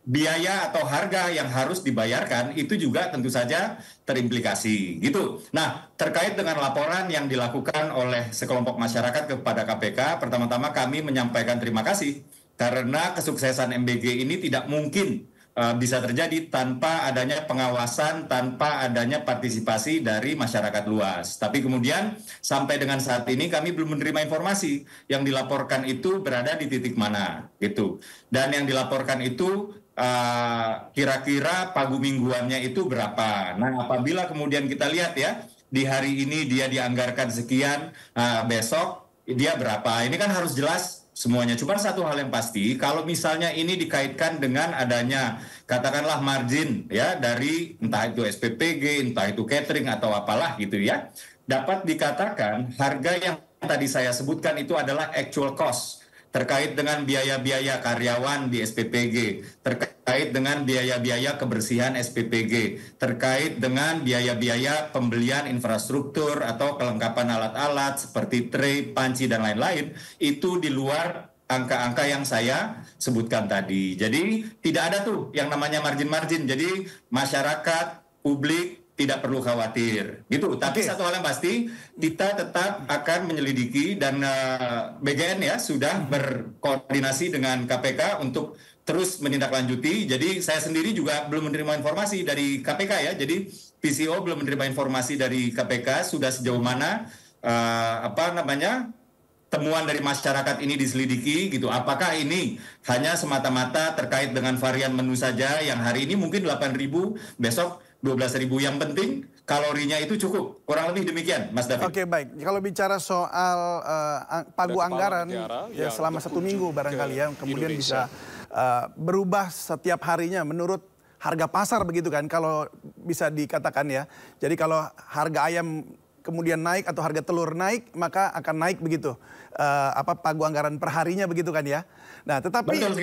biaya atau harga yang harus dibayarkan itu juga tentu saja terimplikasi gitu. Nah, terkait dengan laporan yang dilakukan oleh sekelompok masyarakat kepada KPK, pertama-tama kami menyampaikan terima kasih karena kesuksesan MBG ini tidak mungkin bisa terjadi tanpa adanya pengawasan, tanpa adanya partisipasi dari masyarakat luas. Tapi kemudian sampai dengan saat ini kami belum menerima informasi yang dilaporkan itu berada di titik mana gitu. Dan yang dilaporkan itu kira-kira pagu mingguannya itu berapa. Nah, apabila kemudian kita lihat ya, di hari ini dia dianggarkan sekian, besok dia berapa. Ini kan harus jelas semuanya. Cuma satu hal yang pasti, kalau misalnya ini dikaitkan dengan adanya katakanlah margin ya dari entah itu SPPG, entah itu catering atau apalah gitu ya, dapat dikatakan harga yang tadi saya sebutkan itu adalah actual cost. Terkait dengan biaya-biaya karyawan di SPPG, terkait dengan biaya-biaya kebersihan SPPG, terkait dengan biaya-biaya pembelian infrastruktur atau kelengkapan alat-alat seperti tray, panci, dan lain-lain, itu di luar angka-angka yang saya sebutkan tadi. Jadi tidak ada tuh yang namanya margin-margin. Jadi masyarakat, publik, tidak perlu khawatir gitu. Tapi satu hal yang pasti, kita tetap akan menyelidiki dan BGN ya sudah berkoordinasi dengan KPK untuk terus menindaklanjuti. Jadi saya sendiri juga belum menerima informasi dari KPK ya. Jadi PCO belum menerima informasi dari KPK sudah sejauh mana temuan dari masyarakat ini diselidiki gitu. Apakah ini hanya semata-mata terkait dengan varian menu saja yang hari ini mungkin 8.000, besok 12.000, yang penting kalorinya itu cukup. Kurang lebih demikian, Mas David. Oke, baik. Kalau bicara soal pagu anggaran ya selama 1 minggu barangkali ya, kemudian bisa berubah setiap harinya menurut harga pasar begitu kan, kalau bisa dikatakan ya. Jadi kalau harga ayam kemudian naik atau harga telur naik, maka akan naik begitu pagu anggaran per harinya begitu kan ya. Nah, tetapi betul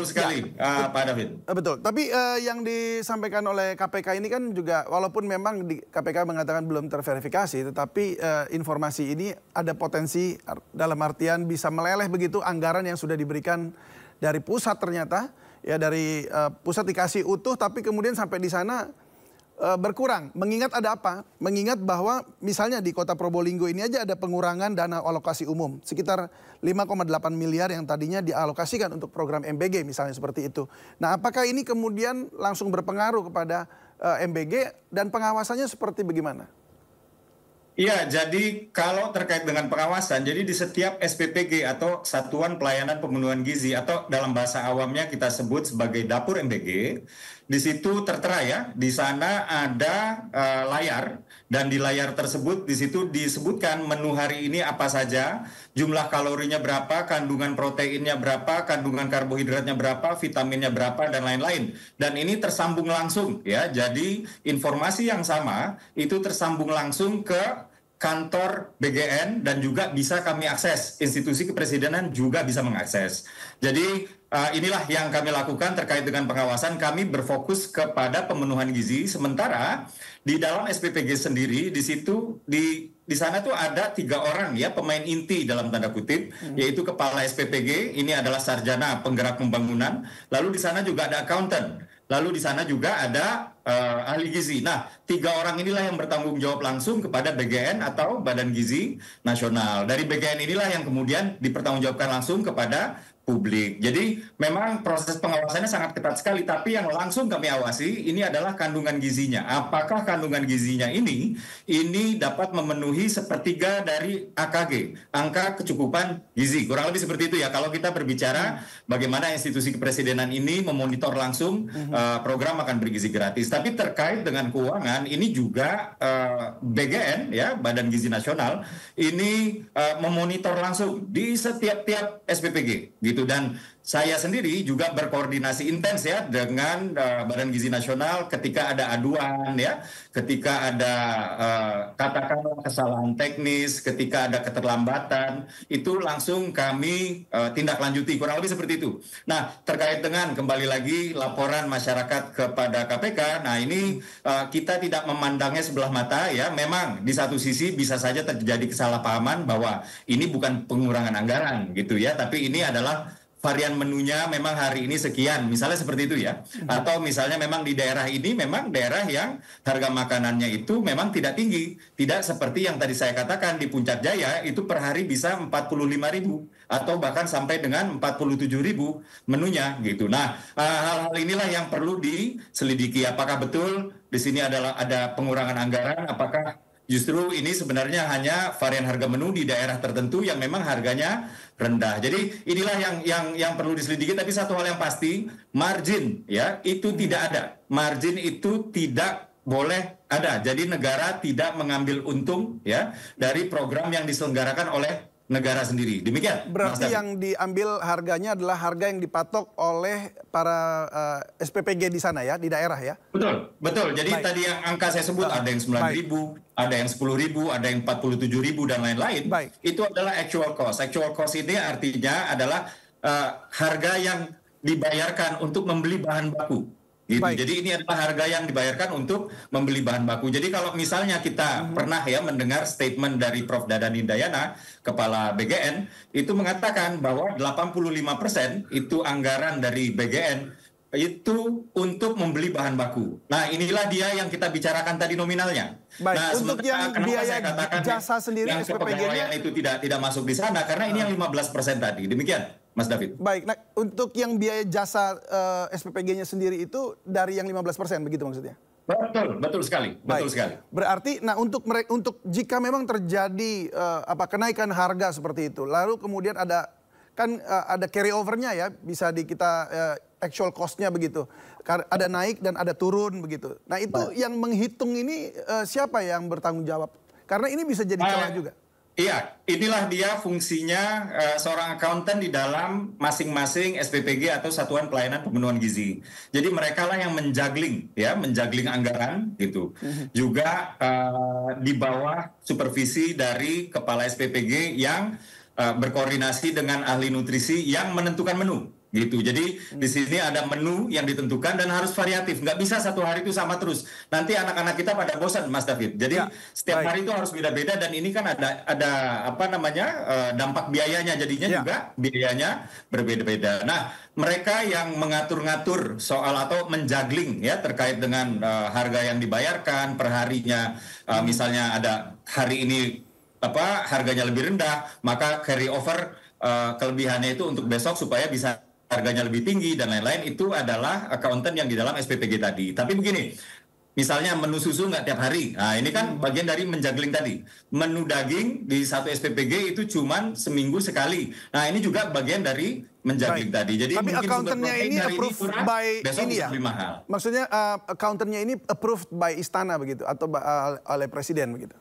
sekali, Pak David. Betul. Tapi yang disampaikan oleh KPK ini kan juga walaupun memang di KPK mengatakan belum terverifikasi, tetapi informasi ini ada potensi dalam artian bisa meleleh begitu anggaran yang sudah diberikan dari pusat ternyata ya, dari pusat dikasih utuh tapi kemudian sampai di sana berkurang. Mengingat ada apa? Mengingat bahwa misalnya di Kota Probolinggo ini aja ada pengurangan dana alokasi umum sekitar 5,8 miliar yang tadinya dialokasikan untuk program MBG misalnya seperti itu. Nah, apakah ini kemudian langsung berpengaruh kepada MBG dan pengawasannya seperti bagaimana? Iya, jadi kalau terkait dengan pengawasan, jadi di setiap SPPG atau Satuan Pelayanan Pemenuhan Gizi atau dalam bahasa awamnya kita sebut sebagai dapur MBG, di situ tertera ya, di sana ada layar dan di layar tersebut di situ disebutkan menu hari ini apa saja, jumlah kalorinya berapa, kandungan proteinnya berapa, kandungan karbohidratnya berapa, vitaminnya berapa dan lain-lain. Dan ini tersambung langsung ya. Jadi informasi yang sama itu tersambung langsung ke kantor BGN dan juga bisa kami akses. Institusi kepresidenan juga bisa mengakses. Jadi inilah yang kami lakukan terkait dengan pengawasan. Kami berfokus kepada pemenuhan gizi. Sementara di dalam SPPG sendiri di situ di sana tuh ada 3 orang ya pemain inti dalam tanda kutip, yaitu kepala SPPG. Ini adalah sarjana penggerak pembangunan. Lalu di sana juga ada accountant. Lalu di sana juga ada ahli gizi. Nah, 3 orang inilah yang bertanggung jawab langsung kepada BGN atau Badan Gizi Nasional. Dari BGN inilah yang kemudian dipertanggungjawabkan langsung kepada publik. Jadi memang proses pengawasannya sangat ketat sekali, tapi yang langsung kami awasi ini adalah kandungan gizinya. Apakah kandungan gizinya ini dapat memenuhi sepertiga dari AKG, angka kecukupan gizi. Kurang lebih seperti itu ya. Kalau kita berbicara bagaimana institusi kepresidenan ini memonitor langsung program makan bergizi gratis. Tapi terkait dengan keuangan ini juga BGN ya, Badan Gizi Nasional ini memonitor langsung di setiap SPPG. Gitu. Dan saya sendiri juga berkoordinasi intens ya dengan Badan Gizi Nasional ketika ada aduan ya, ketika ada katakanlah kesalahan teknis, ketika ada keterlambatan, itu langsung kami tindak lanjuti, kurang lebih seperti itu. Nah, terkait dengan kembali lagi laporan masyarakat kepada KPK, nah ini kita tidak memandangnya sebelah mata ya, memang di satu sisi bisa saja terjadi kesalahpahaman bahwa ini bukan pengurangan anggaran gitu ya, tapi ini adalah varian menunya memang hari ini sekian, misalnya seperti itu ya. Atau misalnya memang di daerah ini memang daerah yang harga makanannya itu memang tidak tinggi. Tidak seperti yang tadi saya katakan di Puncak Jaya itu per hari bisa 45.000 atau bahkan sampai dengan 47.000 menunya gitu. Nah, hal-hal inilah yang perlu diselidiki. Apakah betul di sini ada pengurangan anggaran, apakah justru ini sebenarnya hanya varian harga menu di daerah tertentu yang memang harganya rendah. Jadi inilah yang perlu diselidiki. Tapi satu hal yang pasti, margin ya itu tidak ada. Margin itu tidak boleh ada. Jadi negara tidak mengambil untung ya dari program yang diselenggarakan oleh negara sendiri. Demikian. Berarti yang diambil harganya adalah harga yang dipatok oleh para SPPG di sana ya, di daerah ya? Betul, betul. Jadi tadi yang angka saya sebut ada yang 9.000, ada yang 10.000, ada yang 47.000 dan lain-lain. Itu adalah actual cost. Actual cost ini artinya adalah harga yang dibayarkan untuk membeli bahan baku. Gitu. Jadi ini adalah harga yang dibayarkan untuk membeli bahan baku. Jadi kalau misalnya kita pernah ya mendengar statement dari Prof. Dadan Hindayana, Kepala BGN, itu mengatakan bahwa 85% itu anggaran dari BGN itu untuk membeli bahan baku. Nah, inilah dia yang kita bicarakan tadi nominalnya. Baik, nah, untuk yang biaya jasa sendiri yang SPPG-nya itu tidak masuk di sana karena ini yang 15% tadi. Demikian, Mas David. Baik, nah untuk yang biaya jasa SPPG-nya sendiri itu dari yang 15%, begitu maksudnya? Betul sekali. Betul sekali. Berarti, nah untuk jika memang terjadi kenaikan harga seperti itu, lalu kemudian ada carry over-nya ya, bisa kita actual cost-nya begitu. Ada naik dan ada turun begitu. Nah itu yang menghitung ini siapa yang bertanggung jawab? Karena ini bisa jadi celah juga. Iya, inilah dia fungsinya seorang accountant di dalam masing-masing SPPG atau Satuan Pelayanan Pemenuhan Gizi. Jadi mereka lah yang menjuggling anggaran gitu. Juga di bawah supervisi dari kepala SPPG yang berkoordinasi dengan ahli nutrisi yang menentukan menu. Gitu. Jadi di sini ada menu yang ditentukan dan harus variatif. Nggak bisa satu hari itu sama terus. Nanti anak-anak kita pada bosan, Mas David. Jadi setiap hari itu harus beda-beda dan ini kan ada dampak biayanya. Jadinya juga biayanya berbeda-beda. Nah, mereka yang mengatur-ngatur soal atau menjuggling ya terkait dengan harga yang dibayarkan per harinya. Misalnya ada hari ini harganya lebih rendah, maka carry over kelebihannya itu untuk besok supaya bisa harganya lebih tinggi dan lain-lain, itu adalah accountant yang di dalam SPPG tadi. Tapi begini, misalnya menu susu nggak tiap hari. Nah ini kan bagian dari menjuggling tadi. Menu daging di satu SPPG itu cuma seminggu sekali. Nah ini juga bagian dari menjuggling tadi. Jadi tapi accountant-nya ini approved by ini ya? Mahal. Maksudnya accountant-nya ini approved by istana begitu? Atau oleh presiden begitu?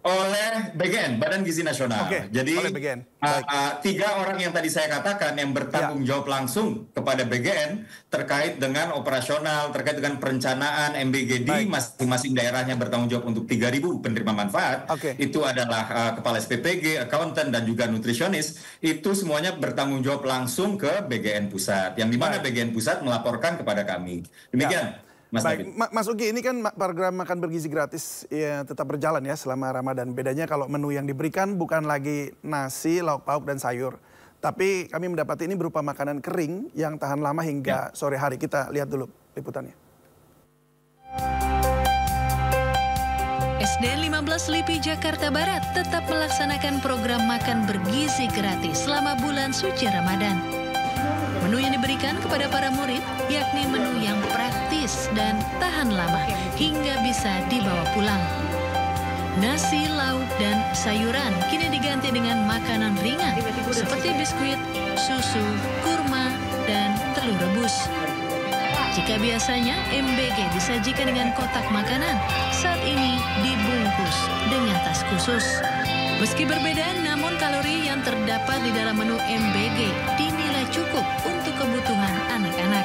Oleh BGN, Badan Gizi Nasional. Jadi oleh BGN. 3 orang yang tadi saya katakan yang bertanggung jawab langsung kepada BGN terkait dengan operasional, terkait dengan perencanaan MBG di masing-masing daerahnya bertanggung jawab untuk 3.000 penerima manfaat. Itu adalah kepala SPPG, accountant dan juga nutrisionis. Itu semuanya bertanggung jawab langsung ke BGN Pusat. Yang dimana BGN Pusat melaporkan kepada kami. Demikian. Mas Baik, Mas Uki, ini kan program makan bergizi gratis ya, tetap berjalan ya selama Ramadan. Bedanya kalau menu yang diberikan bukan lagi nasi, lauk pauk, dan sayur. Tapi kami mendapati ini berupa makanan kering yang tahan lama hingga sore hari. Kita lihat dulu liputannya. SDN 15 LIPI Jakarta Barat tetap melaksanakan program makan bergizi gratis selama bulan suci Ramadan. Menu yang diberikan kepada para murid yakni menu yang praktis dan tahan lama hingga bisa dibawa pulang. Nasi, lauk, dan sayuran kini diganti dengan makanan ringan seperti biskuit, susu, kurma, dan telur rebus. Jika biasanya MBG disajikan dengan kotak makanan, saat ini dibungkus dengan tas khusus. Meski berbeda, namun kalori yang terdapat di dalam menu MBG dinilai cukup untuk kebutuhan anak-anak.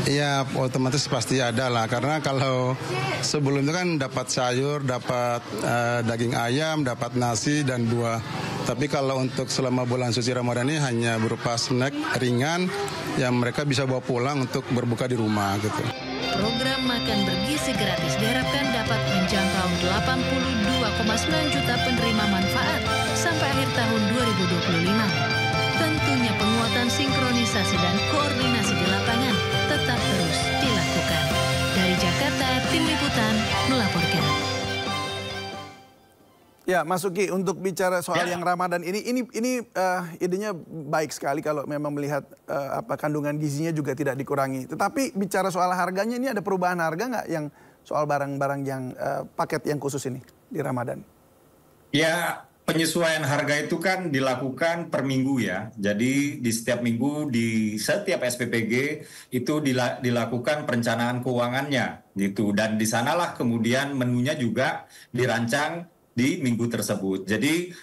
Iya, otomatis pasti ada lah. Karena kalau sebelum itu kan dapat sayur, dapat daging ayam, dapat nasi dan buah. Tapi kalau untuk selama bulan suci Ramadan ini hanya berupa snack ringan yang mereka bisa bawa pulang untuk berbuka di rumah gitu. Program makan bergizi gratis diharapkan dapat menjangkau 82,9 juta penerima manfaat sampai akhir tahun 2025. Tentunya penguatan sinkronisasi dan koordinasi di lapangan tetap terus dilakukan. Dari Jakarta, Tim Liputan melaporkan. Ya, Mas Uki, untuk bicara soal yang Ramadan ini idenya baik sekali kalau memang melihat kandungan gizinya juga tidak dikurangi. Tetapi bicara soal harganya, ini ada perubahan harga nggak yang soal barang-barang yang paket yang khusus ini di Ramadan? Ya, penyesuaian harga itu kan dilakukan per minggu ya. Jadi di setiap minggu di setiap SPPG itu dilakukan perencanaan keuangannya gitu. Dan di sanalah kemudian menunya juga dirancang di minggu tersebut. Jadi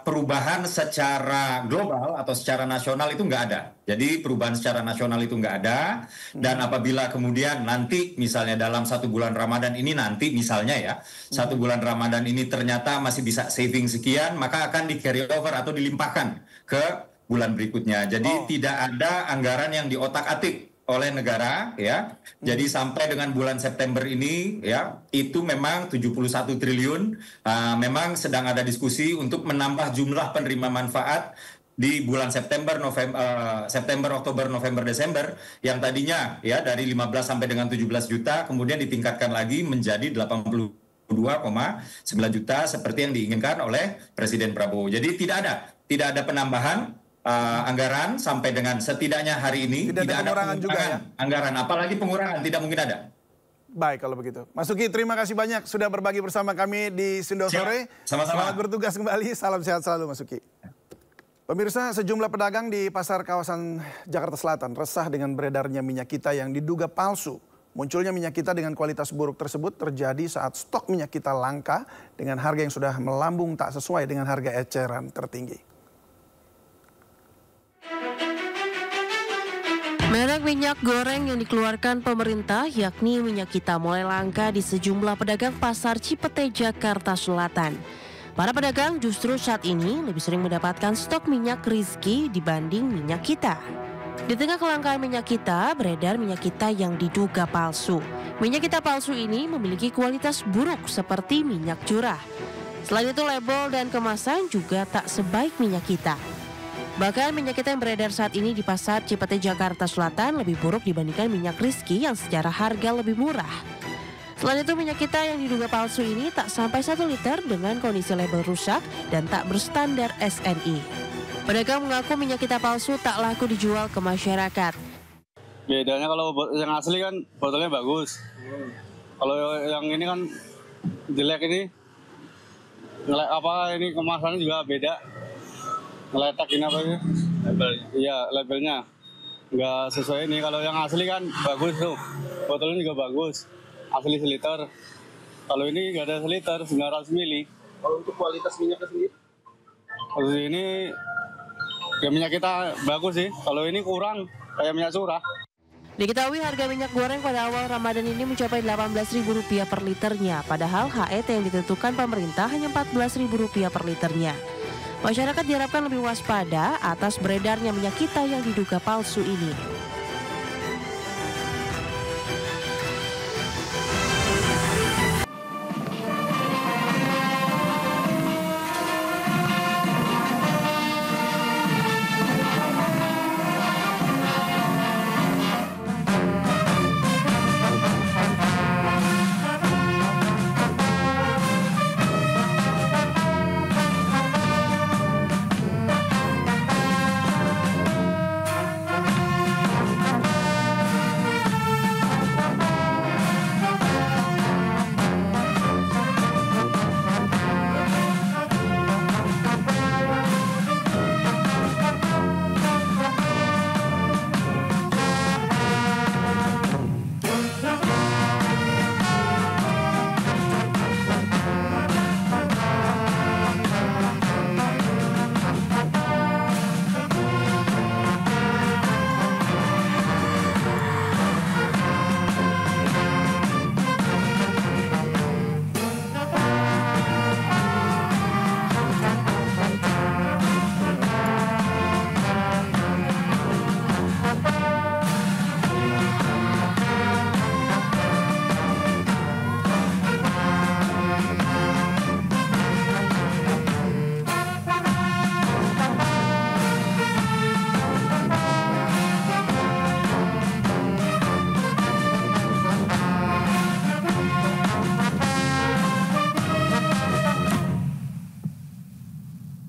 perubahan secara global atau secara nasional itu nggak ada. Jadi perubahan secara nasional itu nggak ada. Dan apabila kemudian nanti misalnya dalam 1 bulan Ramadan ini nanti misalnya ya 1 bulan Ramadan ini ternyata masih bisa saving sekian, maka akan di carry over atau dilimpahkan ke bulan berikutnya. Jadi tidak ada anggaran yang diotak-atik oleh negara ya. Jadi sampai dengan bulan September ini ya itu memang 71 triliun memang sedang ada diskusi untuk menambah jumlah penerima manfaat di bulan September, Oktober, November, Desember yang tadinya ya dari 15 sampai dengan 17 juta kemudian ditingkatkan lagi menjadi 82,9 juta seperti yang diinginkan oleh Presiden Prabowo. Jadi tidak ada penambahan anggaran sampai dengan setidaknya hari ini tidak ada pengurangan juga ya? Anggaran, apalagi pengurangan tidak mungkin ada. Baik kalau begitu. Mas Uki, terima kasih banyak sudah berbagi bersama kami di Sindo Sore. Sama-sama. Selamat bertugas kembali, salam sehat selalu Mas Uki. Pemirsa, sejumlah pedagang di pasar kawasan Jakarta Selatan resah dengan beredarnya minyak kita yang diduga palsu. Munculnya minyak kita dengan kualitas buruk tersebut terjadi saat stok minyak kita langka dengan harga yang sudah melambung tak sesuai dengan harga eceran tertinggi. Merek minyak goreng yang dikeluarkan pemerintah yakni minyak kita mulai langka di sejumlah pedagang pasar Cipete, Jakarta Selatan. Para pedagang justru saat ini lebih sering mendapatkan stok minyak Rizky dibanding minyak kita. Di tengah kelangkaan minyak kita, beredar minyak kita yang diduga palsu. Minyak kita palsu ini memiliki kualitas buruk seperti minyak curah. Selain itu label dan kemasan juga tak sebaik minyak kita. Bahkan minyak kita yang beredar saat ini di pasar Cipete, Jakarta Selatan lebih buruk dibandingkan minyak Rizky yang secara harga lebih murah. Selain itu minyak kita yang diduga palsu ini tak sampai 1 liter dengan kondisi label rusak dan tak berstandar SNI. Pedagang mengaku minyak kita palsu tak laku dijual ke masyarakat. Bedanya kalau yang asli kan botolnya bagus. Kalau yang ini kan jelek ini, ini kemasannya juga beda. Ngeletak ini apa ya? Labelnya. Iya, labelnya nggak sesuai ini. Kalau yang asli kan bagus tuh, botolnya juga bagus, asli 1 liter. Kalau ini nggak ada seliter, 900 mili. Kalau untuk kualitas minyaknya sendiri? Kalau ini ya minyak kita bagus sih. Kalau ini kurang, kayak minyak curah. Diketahui harga minyak goreng pada awal Ramadan ini mencapai Rp18.000 per liternya, padahal HET yang ditentukan pemerintah hanya Rp14.000 per liternya. Masyarakat diharapkan lebih waspada atas beredarnya minyak kita yang diduga palsu ini.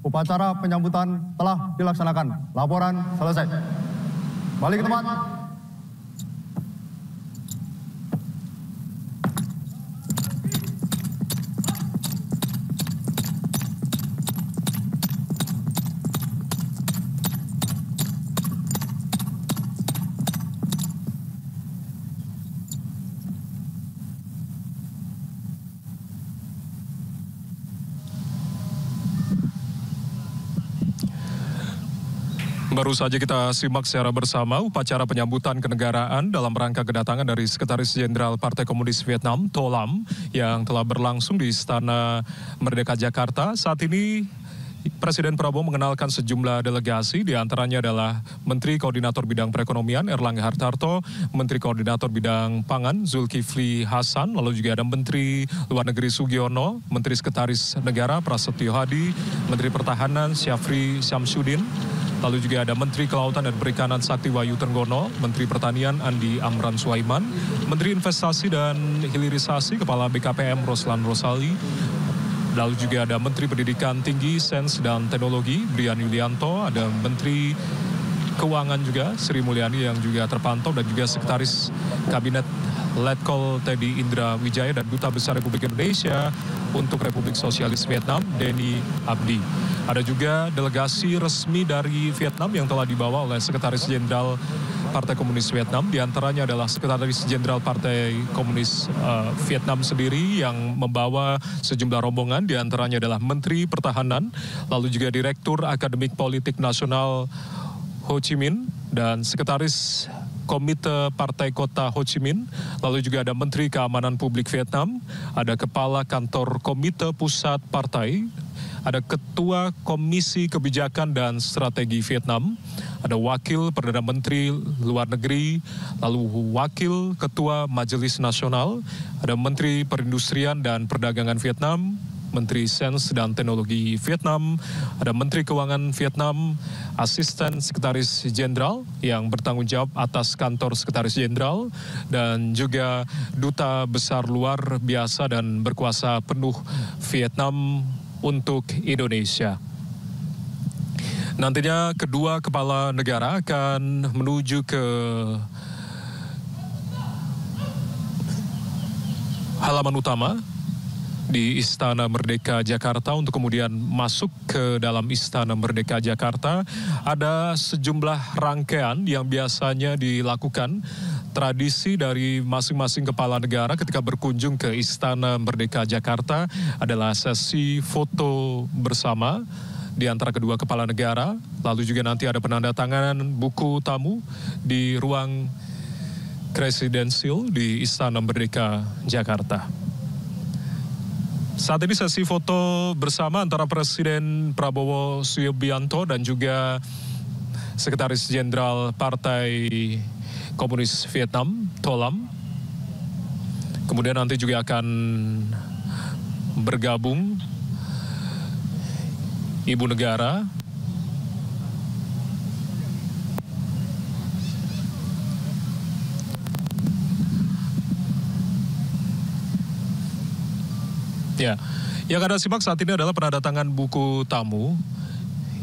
Upacara penyambutan telah dilaksanakan. Laporan selesai. Balik ke tempat. Baru saja kita simak secara bersama upacara penyambutan kenegaraan dalam rangka kedatangan dari Sekretaris Jenderal Partai Komunis Vietnam, Tô Lam, yang telah berlangsung di Istana Merdeka Jakarta. Saat ini Presiden Prabowo mengenalkan sejumlah delegasi, diantaranya adalah Menteri Koordinator Bidang Perekonomian Erlangga Hartarto, Menteri Koordinator Bidang Pangan Zulkifli Hasan, lalu juga ada Menteri Luar Negeri Sugiono, Menteri Sekretaris Negara Prasetyo Hadi, Menteri Pertahanan Syafri Syamsuddin, lalu juga ada Menteri Kelautan dan Perikanan Sakti Wahyu Trenggono, Menteri Pertanian Andi Amran Sulaiman, Menteri Investasi dan Hilirisasi Kepala BKPM Roslan Rosali, lalu juga ada Menteri Pendidikan Tinggi, Sains dan Teknologi Brian Yulianto, ada Menteri Keuangan juga Sri Mulyani yang juga terpantau, dan juga Sekretaris Kabinet Letkol Teddy Indra Wijaya dan Duta Besar Republik Indonesia untuk Republik Sosialis Vietnam Denny Abdi. Ada juga delegasi resmi dari Vietnam yang telah dibawa oleh Sekretaris Jenderal Partai Komunis Vietnam, diantaranya adalah Sekretaris Jenderal Partai Komunis Vietnam sendiri yang membawa sejumlah rombongan, diantaranya adalah Menteri Pertahanan, lalu juga Direktur Akademik Politik Nasional Ho Chi Minh, dan Sekretaris Komite Partai Kota Ho Chi Minh, lalu juga ada Menteri Keamanan Publik Vietnam, ada Kepala Kantor Komite Pusat Partai, ada Ketua Komisi Kebijakan dan Strategi Vietnam, ada Wakil Perdana Menteri Luar Negeri, lalu Wakil Ketua Majelis Nasional, ada Menteri Perindustrian dan Perdagangan Vietnam, Menteri Sains dan Teknologi Vietnam, ada Menteri Keuangan Vietnam, Asisten Sekretaris Jenderal yang bertanggung jawab atas Kantor Sekretaris Jenderal, dan juga Duta Besar Luar Biasa dan Berkuasa Penuh Vietnam untuk Indonesia. Nantinya kedua kepala negara akan menuju ke halaman utama di Istana Merdeka Jakarta untuk kemudian masuk ke dalam Istana Merdeka Jakarta. Ada sejumlah rangkaian yang biasanya dilakukan tradisi dari masing-masing kepala negara ketika berkunjung ke Istana Merdeka Jakarta adalah sesi foto bersama di antara kedua kepala negara. Lalu juga nanti ada penandatanganan buku tamu di ruang presidensial di Istana Merdeka Jakarta. Saat ini sesi foto bersama antara Presiden Prabowo Subianto dan juga Sekretaris Jenderal Partai Komunis Vietnam, Tholam. Kemudian nanti juga akan bergabung Ibu Negara ya, yang Anda simak saat ini adalah penandatangan buku tamu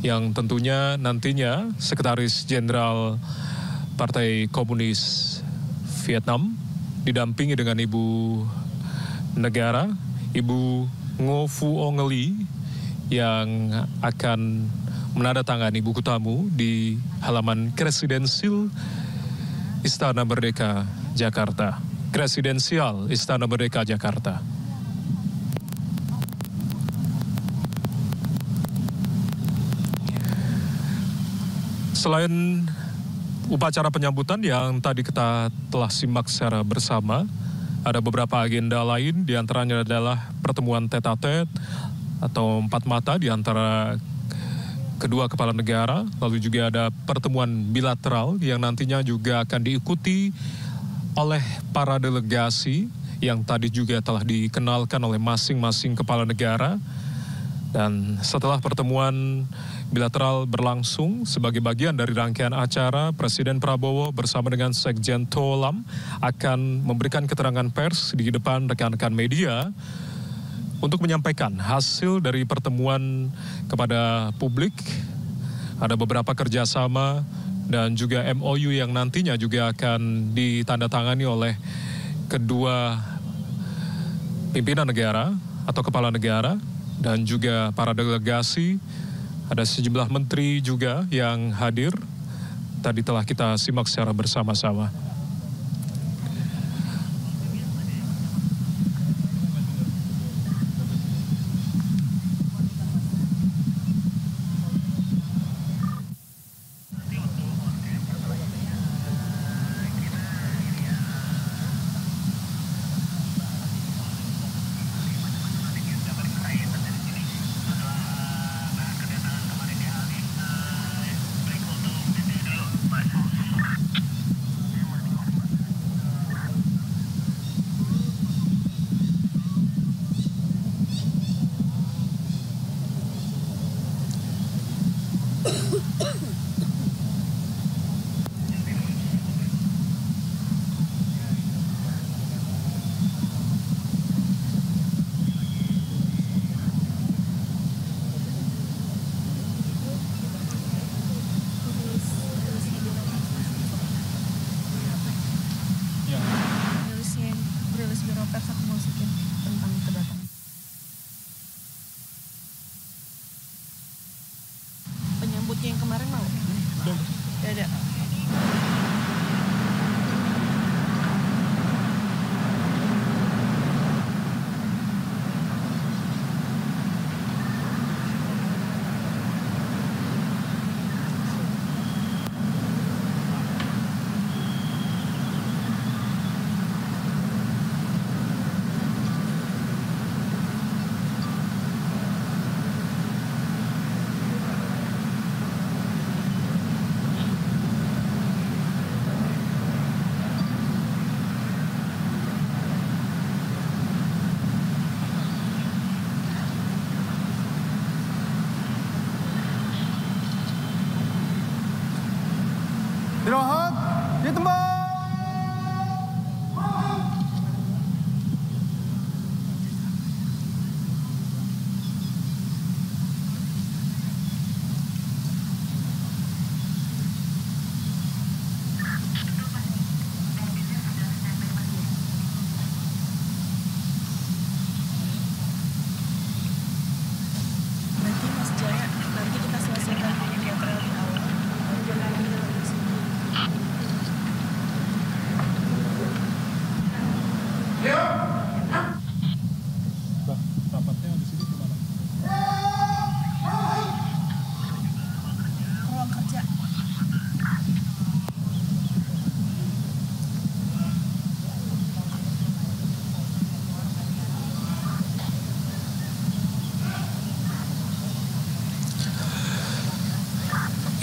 yang tentunya nantinya Sekretaris Jenderal Partai Komunis Vietnam didampingi dengan Ibu Negara, Ibu Ngo Phu Ly, yang akan menandatangani buku tamu di halaman presidensial Istana Merdeka Jakarta. Presidensial Istana Merdeka Jakarta. Selain upacara penyambutan yang tadi kita telah simak secara bersama, ada beberapa agenda lain, diantaranya adalah pertemuan tete-a-tete atau empat mata di antara kedua kepala negara, lalu juga ada pertemuan bilateral yang nantinya juga akan diikuti oleh para delegasi yang tadi juga telah dikenalkan oleh masing-masing kepala negara. Dan setelah pertemuan bilateral berlangsung sebagai bagian dari rangkaian acara, Presiden Prabowo bersama dengan Sekjen Tholam akan memberikan keterangan pers di depan rekan-rekan media untuk menyampaikan hasil dari pertemuan kepada publik. Ada beberapa kerjasama dan juga MOU yang nantinya juga akan ditandatangani oleh kedua pimpinan negara atau kepala negara dan juga para delegasi. Ada sejumlah menteri juga yang hadir. Tadi telah kita simak secara bersama-sama. Yang kemarin mau? Belum. Tidak ada. Dirahat, ditembak. Nanti Mas Jaya, nanti kita selesaikan bilateral di awal. Jangan ambil di sini.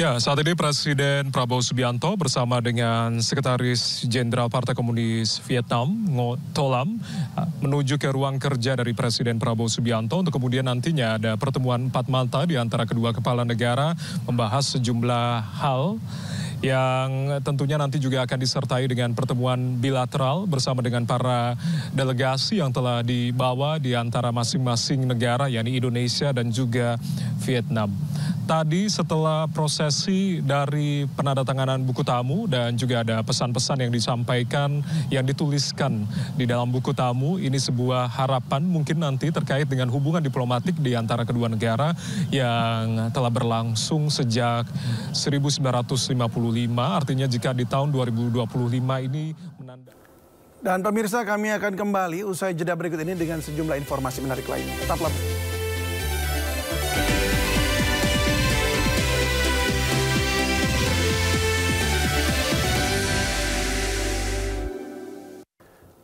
Ya, saat ini Presiden Prabowo Subianto bersama dengan Sekretaris Jenderal Partai Komunis Vietnam, Ngo Tholam, menuju ke ruang kerja dari Presiden Prabowo Subianto untuk kemudian nantinya ada pertemuan 4 mata di antara kedua kepala negara membahas sejumlah hal yang tentunya nanti juga akan disertai dengan pertemuan bilateral bersama dengan para delegasi yang telah dibawa di antara masing-masing negara, yakni Indonesia dan juga Vietnam. Tadi setelah prosesi dari penandatanganan buku tamu dan juga ada pesan-pesan yang disampaikan, yang dituliskan di dalam buku tamu, ini sebuah harapan mungkin nanti terkait dengan hubungan diplomatik di antara kedua negara yang telah berlangsung sejak 1955, artinya jika di tahun 2025 ini Dan pemirsa, kami akan kembali usai jeda berikut ini dengan sejumlah informasi menarik lainnya. Tetaplah.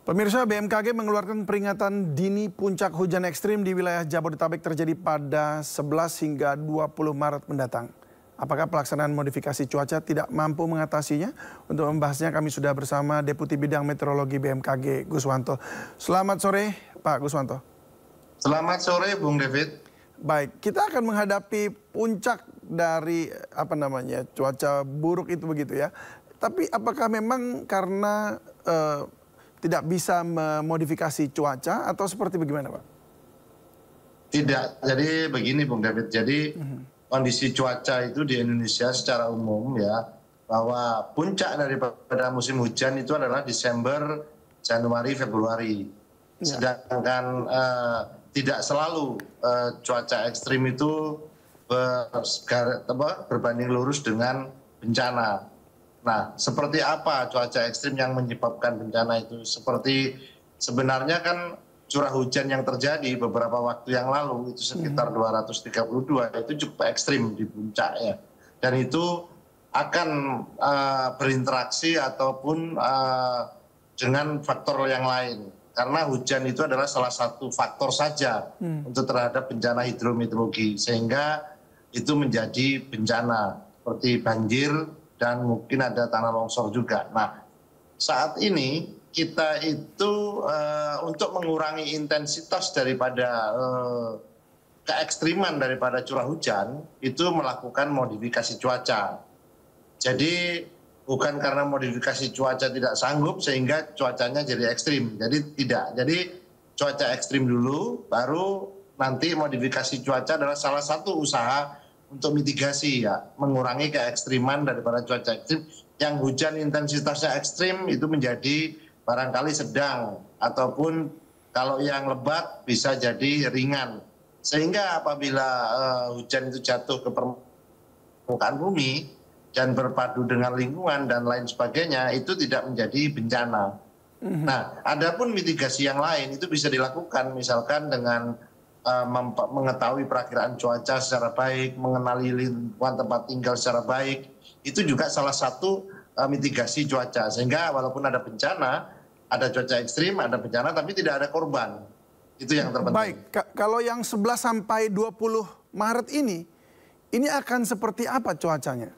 Pemirsa, BMKG mengeluarkan peringatan dini puncak hujan ekstrim di wilayah Jabodetabek terjadi pada 11 hingga 20 Maret mendatang. Apakah pelaksanaan modifikasi cuaca tidak mampu mengatasinya? Untuk membahasnya kami sudah bersama Deputi Bidang Meteorologi BMKG, Guswanto. Selamat sore, Pak Guswanto. Selamat sore, Bung David. Baik, kita akan menghadapi puncak dari cuaca buruk itu begitu ya. Tapi apakah memang karena tidak bisa memodifikasi cuaca atau seperti bagaimana, Pak? Tidak, jadi begini Bung David. Jadi kondisi cuaca itu di Indonesia secara umum ya, bahwa puncak daripada musim hujan itu adalah Desember, Januari, Februari. Sedangkan tidak selalu cuaca ekstrim itu berbanding lurus dengan bencana. Nah, seperti apa cuaca ekstrim yang menyebabkan bencana itu? Seperti sebenarnya kan curah hujan yang terjadi beberapa waktu yang lalu itu sekitar 232 itu cukup ekstrim di puncaknya. Dan itu akan berinteraksi ataupun dengan faktor yang lain. Karena hujan itu adalah salah satu faktor saja untuk terhadap bencana hidrometeorologi. Sehingga itu menjadi bencana seperti banjir, dan mungkin ada tanah longsor juga. Nah, saat ini kita itu untuk mengurangi intensitas daripada keekstriman daripada curah hujan, itu melakukan modifikasi cuaca. Jadi bukan karena modifikasi cuaca tidak sanggup sehingga cuacanya jadi ekstrim. Jadi tidak. Jadi cuaca ekstrim dulu, baru nanti modifikasi cuaca adalah salah satu usaha untuk mitigasi ya, mengurangi keekstriman daripada cuaca ekstrim. Yang hujan intensitasnya ekstrim itu menjadi barangkali sedang, ataupun kalau yang lebat bisa jadi ringan. Sehingga apabila hujan itu jatuh ke permukaan bumi dan berpadu dengan lingkungan dan lain sebagainya, itu tidak menjadi bencana. Nah, adapun mitigasi yang lain itu bisa dilakukan misalkan dengan mengetahui perakiraan cuaca secara baik, mengenali lingkungan tempat tinggal secara baik, itu juga salah satu mitigasi cuaca. Sehingga walaupun ada bencana, ada cuaca ekstrim, ada bencana, tapi tidak ada korban. Itu yang terpenting. Baik, kalau yang 11 sampai 20 Maret ini akan seperti apa cuacanya?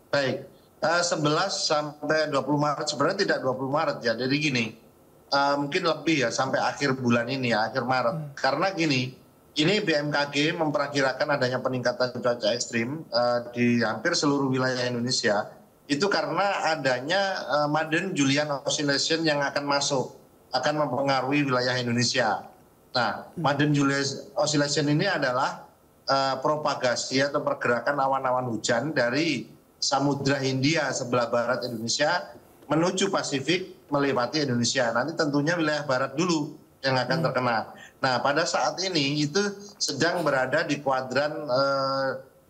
Baik, 11 sampai 20 Maret, sebenarnya tidak 20 Maret ya, jadi gini. Mungkin lebih ya sampai akhir bulan ini ya, akhir Maret. Karena gini, ini BMKG memperkirakan adanya peningkatan cuaca ekstrim di hampir seluruh wilayah Indonesia. Itu karena adanya Madden-Julian Oscillation yang akan masuk, akan mempengaruhi wilayah Indonesia. Nah, Madden-Julian Oscillation ini adalah propagasi atau pergerakan awan-awan hujan dari Samudra Hindia sebelah barat Indonesia menuju Pasifik melewati Indonesia. Nanti tentunya wilayah barat dulu yang akan terkena. Nah, pada saat ini itu sedang berada di kuadran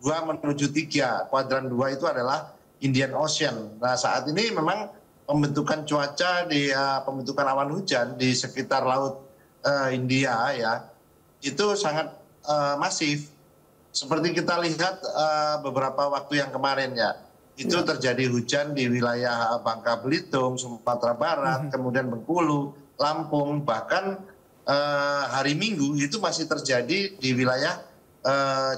2 menuju 3. Kuadran 2 itu adalah Indian Ocean. Nah, saat ini memang pembentukan cuaca di pembentukan awan hujan di sekitar laut India ya, itu sangat masif. Seperti kita lihat beberapa waktu yang kemarin ya, itu terjadi hujan di wilayah Bangka Belitung, Sumatera Barat, kemudian Bengkulu, Lampung, bahkan hari Minggu itu masih terjadi di wilayah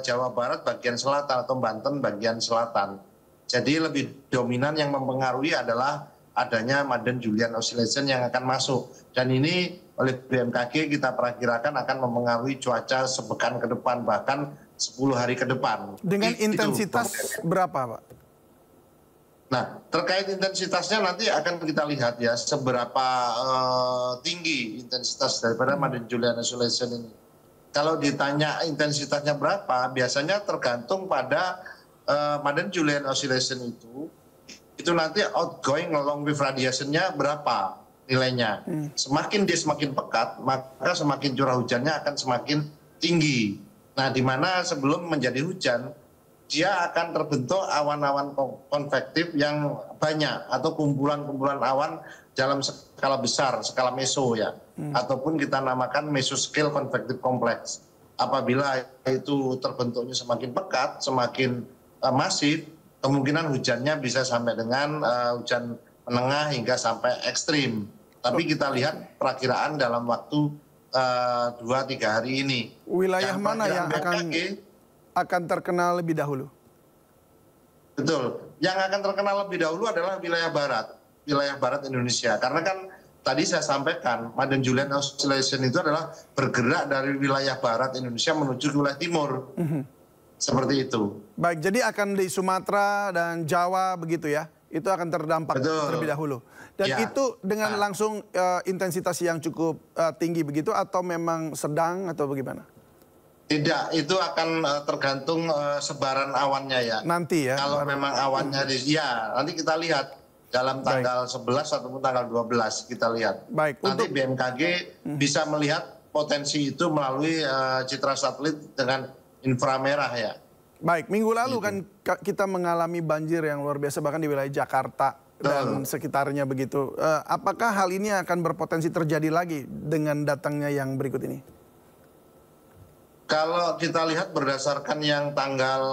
Jawa Barat bagian selatan atau Banten bagian selatan. Jadi lebih dominan yang mempengaruhi adalah adanya Madden-Julian Oscillation yang akan masuk. Dan ini oleh BMKG kita perakirakan akan mempengaruhi cuaca sepekan ke depan, bahkan 10 hari ke depan. Dengan intensitas berapa, Pak? Nah, terkait intensitasnya nanti akan kita lihat ya, seberapa tinggi intensitas daripada Madden-Julian Oscillation ini. Kalau ditanya intensitasnya berapa, biasanya tergantung pada Madden-Julian Oscillation itu nanti outgoing long wave radiation-nya berapa nilainya. Semakin dia semakin pekat, maka semakin curah hujannya akan semakin tinggi. Nah, di mana sebelum menjadi hujan, dia akan terbentuk awan-awan konvektif yang banyak atau kumpulan-kumpulan awan dalam skala besar, skala meso ya. Ataupun kita namakan mesoscale convective complex. Apabila itu terbentuknya semakin pekat, semakin masif, kemungkinan hujannya bisa sampai dengan hujan menengah hingga sampai ekstrim. Tapi kita lihat perakiraan dalam waktu 2-3 hari ini. Wilayah mana yang akan terkena lebih dahulu? Betul. Yang akan terkena lebih dahulu adalah wilayah barat Indonesia. Karena kan tadi saya sampaikan, Madden-Julian Oscillation itu adalah bergerak dari wilayah barat Indonesia menuju ke wilayah timur. Seperti itu. Baik, jadi akan di Sumatera dan Jawa begitu ya? Itu akan terdampak terlebih dahulu. Dan ya, itu dengan langsung intensitas yang cukup tinggi begitu atau memang sedang atau bagaimana? Tidak, itu akan tergantung sebaran awannya ya. Nanti ya? Kalau memang awannya, ya nanti kita lihat dalam tanggal 11 ataupun tanggal 12 kita lihat. Baik. Nanti BMKG bisa melihat potensi itu melalui citra satelit dengan inframerah ya. Baik, minggu lalu kan kita mengalami banjir yang luar biasa bahkan di wilayah Jakarta dan sekitarnya begitu. Apakah hal ini akan berpotensi terjadi lagi dengan datangnya yang berikut ini? Kalau kita lihat berdasarkan yang tanggal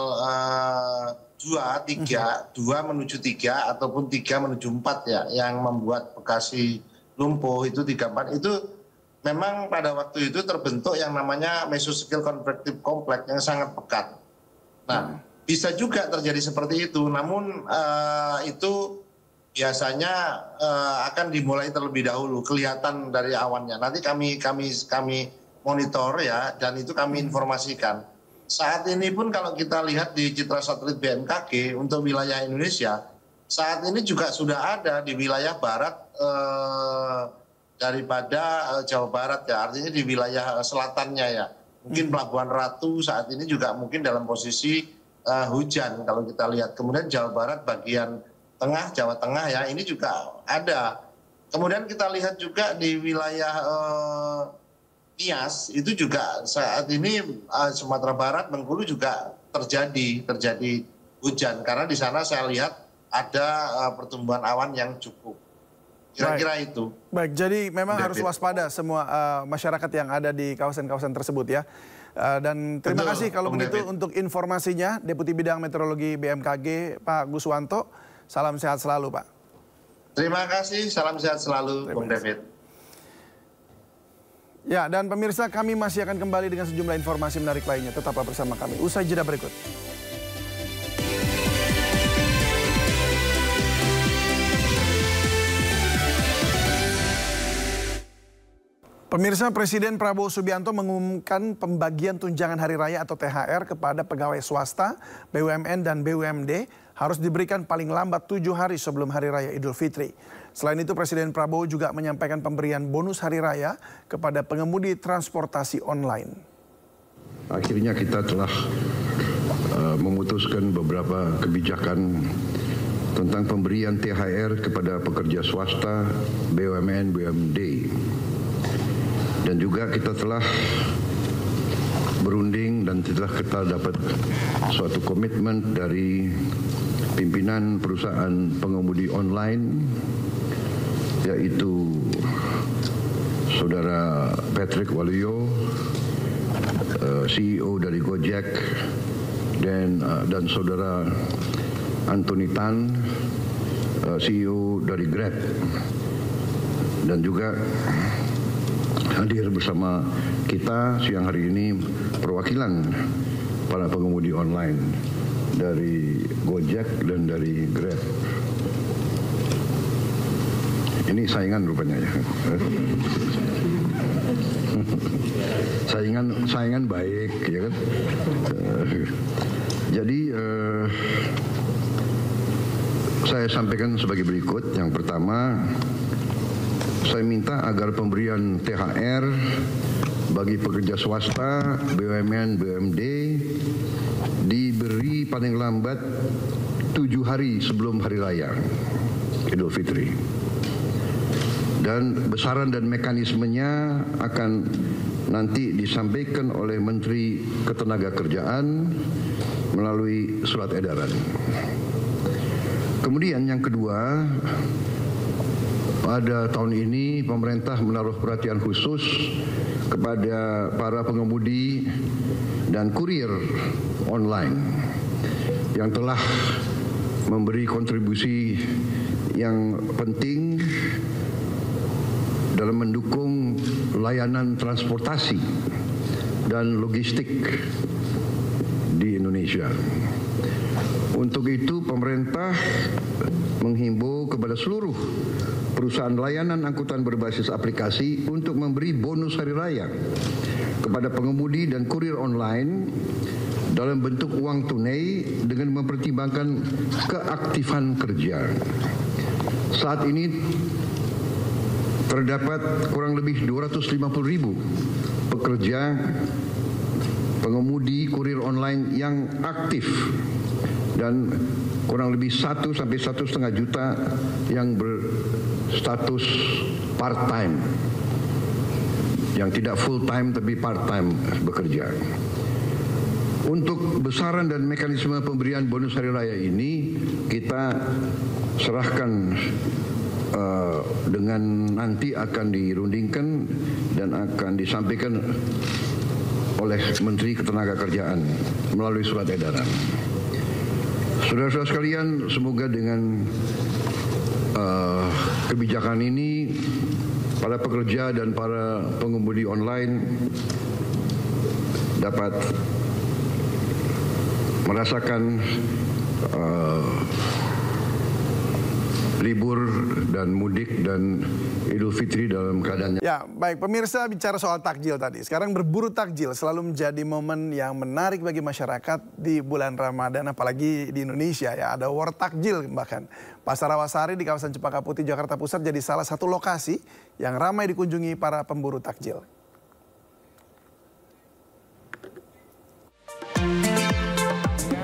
2 menuju 3 ataupun 3 menuju 4 ya, yang membuat Bekasi lumpuh itu 3-4 itu memang pada waktu itu terbentuk yang namanya mesoscale convective complex yang sangat pekat. Nah, bisa juga terjadi seperti itu, namun itu biasanya akan dimulai terlebih dahulu, kelihatan dari awannya. Nanti kami monitor ya, dan itu kami informasikan. Saat ini pun kalau kita lihat di citra satelit BMKG untuk wilayah Indonesia, saat ini juga sudah ada di wilayah barat daripada Jawa Barat ya, artinya di wilayah selatannya ya. Mungkin Pelabuhan Ratu saat ini juga mungkin dalam posisi hujan kalau kita lihat. Kemudian Jawa Barat bagian tengah, Jawa Tengah ya, ini juga ada. Kemudian kita lihat juga di wilayah Nias, itu juga saat ini Sumatera Barat, Bengkulu juga terjadi hujan. Karena di sana saya lihat ada pertumbuhan awan yang cukup. Kira-kira itu. Baik, jadi memang harus waspada semua masyarakat yang ada di kawasan-kawasan tersebut ya. Dan terima kasih kalau begitu untuk informasinya, Deputi Bidang Meteorologi BMKG, Pak Guswanto. Salam sehat selalu, Pak. Terima kasih, salam sehat selalu, Bung David. Ya, dan pemirsa, kami masih akan kembali dengan sejumlah informasi menarik lainnya. Tetaplah bersama kami. Usai jeda berikut. Pemirsa, Presiden Prabowo Subianto mengumumkan pembagian tunjangan hari raya atau THR kepada pegawai swasta, BUMN dan BUMD harus diberikan paling lambat 7 hari sebelum Hari Raya Idul Fitri. Selain itu, Presiden Prabowo juga menyampaikan pemberian bonus hari raya kepada pengemudi transportasi online. Akhirnya kita telah memutuskan beberapa kebijakan tentang pemberian THR kepada pekerja swasta, BUMN, BUMD. Dan juga kita telah berunding dan telah kita dapat suatu komitmen dari pimpinan perusahaan pengemudi online, yaitu Saudara Patrick Waluyo, CEO dari Gojek, dan Saudara Anthony Tan, CEO dari Grab, dan juga hadir bersama kita siang hari ini perwakilan para pengemudi online dari Gojek dan dari Grab. Ini saingan rupanya ya. Saingan baik ya kan. Jadi saya sampaikan sebagai berikut. Yang pertama, saya minta agar pemberian THR bagi pekerja swasta, BUMN, BUMD diberi paling lambat 7 hari sebelum Hari Raya Idul Fitri. Dan besaran dan mekanismenya akan nanti disampaikan oleh Menteri Ketenagakerjaan melalui surat edaran. Kemudian yang kedua, pada tahun ini pemerintah menaruh perhatian khusus kepada para pengemudi dan kurir online yang telah memberi kontribusi yang penting dalam mendukung layanan transportasi dan logistik di Indonesia. Untuk itu pemerintah menghimbau kepada seluruh perusahaan layanan angkutan berbasis aplikasi untuk memberi bonus hari raya kepada pengemudi dan kurir online dalam bentuk uang tunai dengan mempertimbangkan keaktifan kerja. Saat ini terdapat kurang lebih 250.000 pekerja pengemudi kurir online yang aktif dan kurang lebih 1 sampai 1,5 juta yang berstatus part-time, yang tidak full-time tapi part-time bekerja. Untuk besaran dan mekanisme pemberian bonus hari raya ini kita serahkan dengan nanti akan dirundingkan dan akan disampaikan oleh Menteri Ketenagakerjaan melalui surat edaran. Saudara-saudara sekalian, semoga dengan kebijakan ini para pekerja dan para pengemudi online dapat merasakan libur dan mudik dan Idul Fitri dalam keadaannya. Ya, baik pemirsa, bicara soal takjil tadi. Sekarang berburu takjil selalu menjadi momen yang menarik bagi masyarakat di bulan Ramadan, apalagi di Indonesia ya. Ada war takjil bahkan. Pasar Rawasari di kawasan Cempaka Putih, Jakarta Pusat jadi salah satu lokasi yang ramai dikunjungi para pemburu takjil.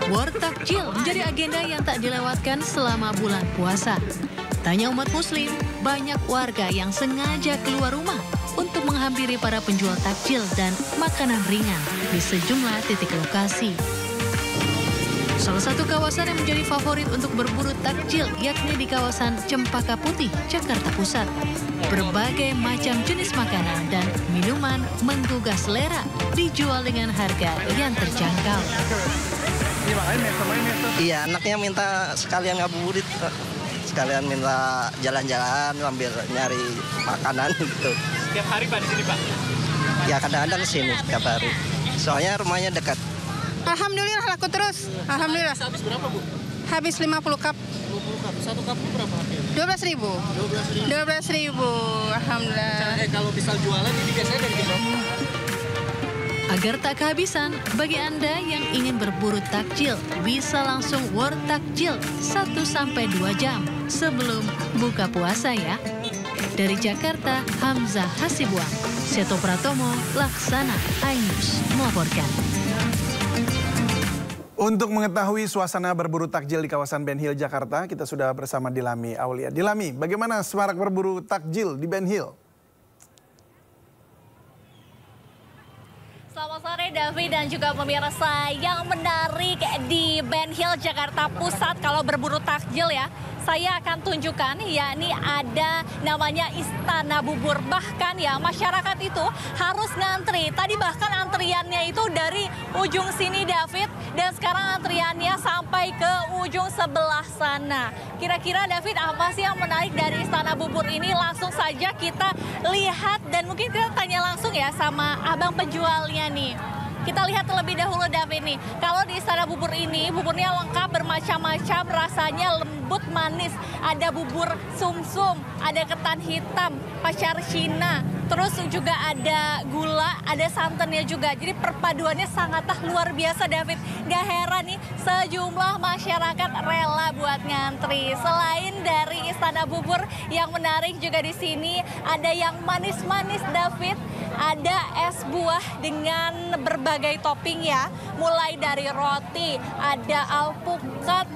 War takjil menjadi agenda yang tak dilewatkan selama bulan puasa. Tanya umat muslim, banyak warga yang sengaja keluar rumah untuk menghampiri para penjual takjil dan makanan ringan di sejumlah titik lokasi. Salah satu kawasan yang menjadi favorit untuk berburu takjil yakni di kawasan Cempaka Putih, Jakarta Pusat. Berbagai macam jenis makanan dan minuman menggugah selera dijual dengan harga yang terjangkau. Iya, anaknya minta sekalian ngabuburit, sekalian minta jalan-jalan sambil nyari makanan gitu. Setiap hari Pak di sini Pak? Ya kadang-kadang sini setiap hari. Soalnya rumahnya dekat. Alhamdulillah laku terus. Alhamdulillah. Habis berapa Bu? Habis 50 cup. 50 cup. Satu cup berapa harganya? 12.000. 12.000. Alhamdulillah. Kalau misal jualan ini biasanya dari berapa? Agar tak kehabisan, bagi Anda yang ingin berburu takjil, bisa langsung war takjil 1-2 jam sebelum buka puasa ya. Dari Jakarta, Hamzah Hasibuan, Seto Pratomo, Laksana, iNews melaporkan. Untuk mengetahui suasana berburu takjil di kawasan Ben Hill, Jakarta, kita sudah bersama Dilami Aulia. Dilami, bagaimana semarak berburu takjil di Ben Hill? Selamat sore Davi dan juga pemirsa. Yang menarik di Ben Hill, Jakarta Pusat kalau berburu takjil ya, saya akan tunjukkan yakni ada namanya Istana Bubur. Bahkan ya masyarakat itu harus ngantri. Tadi bahkan antriannya itu dari ujung sini David, dan sekarang antriannya sampai ke ujung sebelah sana. Kira-kira David, apa sih yang menarik dari Istana Bubur ini? Langsung saja kita lihat dan mungkin kita tanya langsung ya sama abang penjualnya nih. Kita lihat terlebih dahulu David nih. Kalau di Istana Bubur ini, buburnya lengkap bermacam-macam, rasanya lembut manis. Ada bubur sumsum, ada ketan hitam, pacar Cina, terus juga ada gula, ada santannya juga. Jadi perpaduannya sangatlah luar biasa David. Gak heran nih sejumlah masyarakat rela buat ngantri. Selain dari Istana Bubur yang menarik juga di sini ada yang manis-manis David. Ada es buah dengan berbagai topping ya. Mulai dari roti, ada alpukat,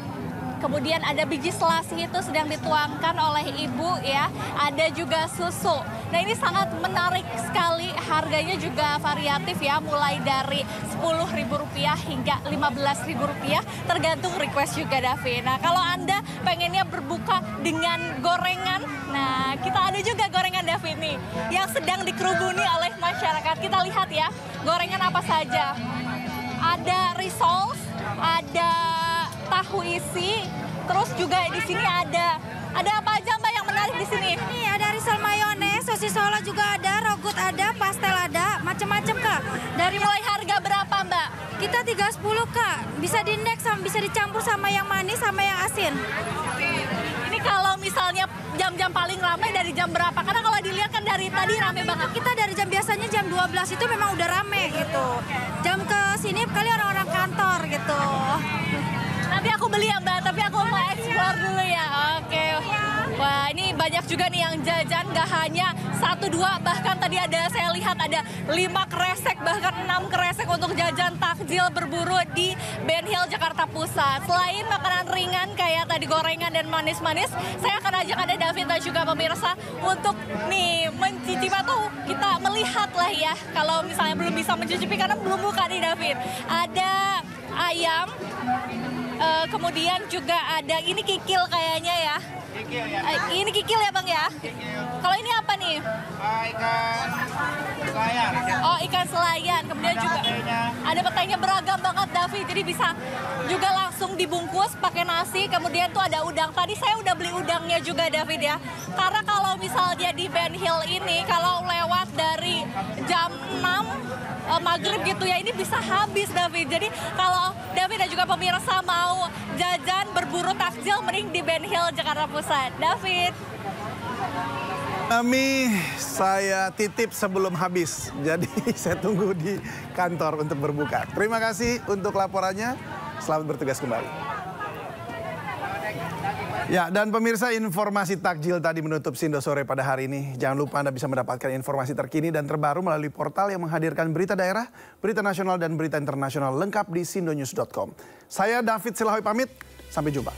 kemudian ada biji selasih itu sedang dituangkan oleh ibu ya. Ada juga susu. Nah ini sangat menarik sekali, harganya juga variatif ya. Mulai dari Rp10.000 hingga Rp15.000 tergantung request juga David. Nah kalau Anda pengennya berbuka dengan gorengan, nah kita ada juga gorengan David nih yang sedang dikerubuni oleh masyarakat. Kita lihat ya, gorengan apa saja. Ada risol, ada tahu isi, terus juga di sini ada apa aja Mbak yang menarik di sini? Ini ada risol mayones, sosis Solo juga ada, rogut ada, pastel ada, macam-macam Kak. Dari mulai harga berapa Mbak? Kita 310 Kak, bisa di-mix sama bisa dicampur sama yang manis sama yang asin. Ini kalau misalnya jam-jam paling ramai dari jam berapa? Karena kalau dilihat kan dari tadi ramai banget. Kita dari jam biasanya jam 12 itu memang udah rame gitu. Jam ke sini kali orang-orang kantor gitu. Nanti aku beli ya Mbak, tapi aku mau explore dulu ya. Oke. Wah ini banyak juga nih yang jajan, gak hanya 1-2, bahkan tadi ada saya lihat ada 5 kresek, bahkan 6 kresek untuk jajan takjil berburu di Ben Hill, Jakarta Pusat. Selain makanan ringan kayak tadi gorengan dan manis-manis, saya akan ajak Anda David dan juga pemirsa untuk nih mencicipi atau kita melihat lah ya. Kalau misalnya belum bisa mencicipi karena belum buka nih David. Ada ayam, kemudian juga ada, ini kikil kayaknya ya. Kikil ya. Ini kikil ya Bang ya? Kalau ini apa nih? Ikan selayan. Oh ikan selayan, kemudian juga ada petainya beragam banget David. Jadi bisa juga langsung dibungkus pakai nasi, kemudian tuh ada udang. Tadi saya udah beli udangnya juga David ya. Karena kalau misalnya di Ben Hill ini, kalau lewat dari jam 6 maghrib gitu ya, ini bisa habis David. Jadi kalau David dan juga pemirsa mau jajan berburu takjil, mending di Ben Hill, Jakarta Pusat. David. Kami saya titip sebelum habis, jadi saya tunggu di kantor untuk berbuka. Terima kasih untuk laporannya, selamat bertugas kembali. Ya, dan pemirsa, informasi takjil tadi menutup Sindo Sore pada hari ini. Jangan lupa Anda bisa mendapatkan informasi terkini dan terbaru melalui portal yang menghadirkan berita daerah, berita nasional, dan berita internasional lengkap di sindonews.com. Saya David Silahoy pamit, sampai jumpa.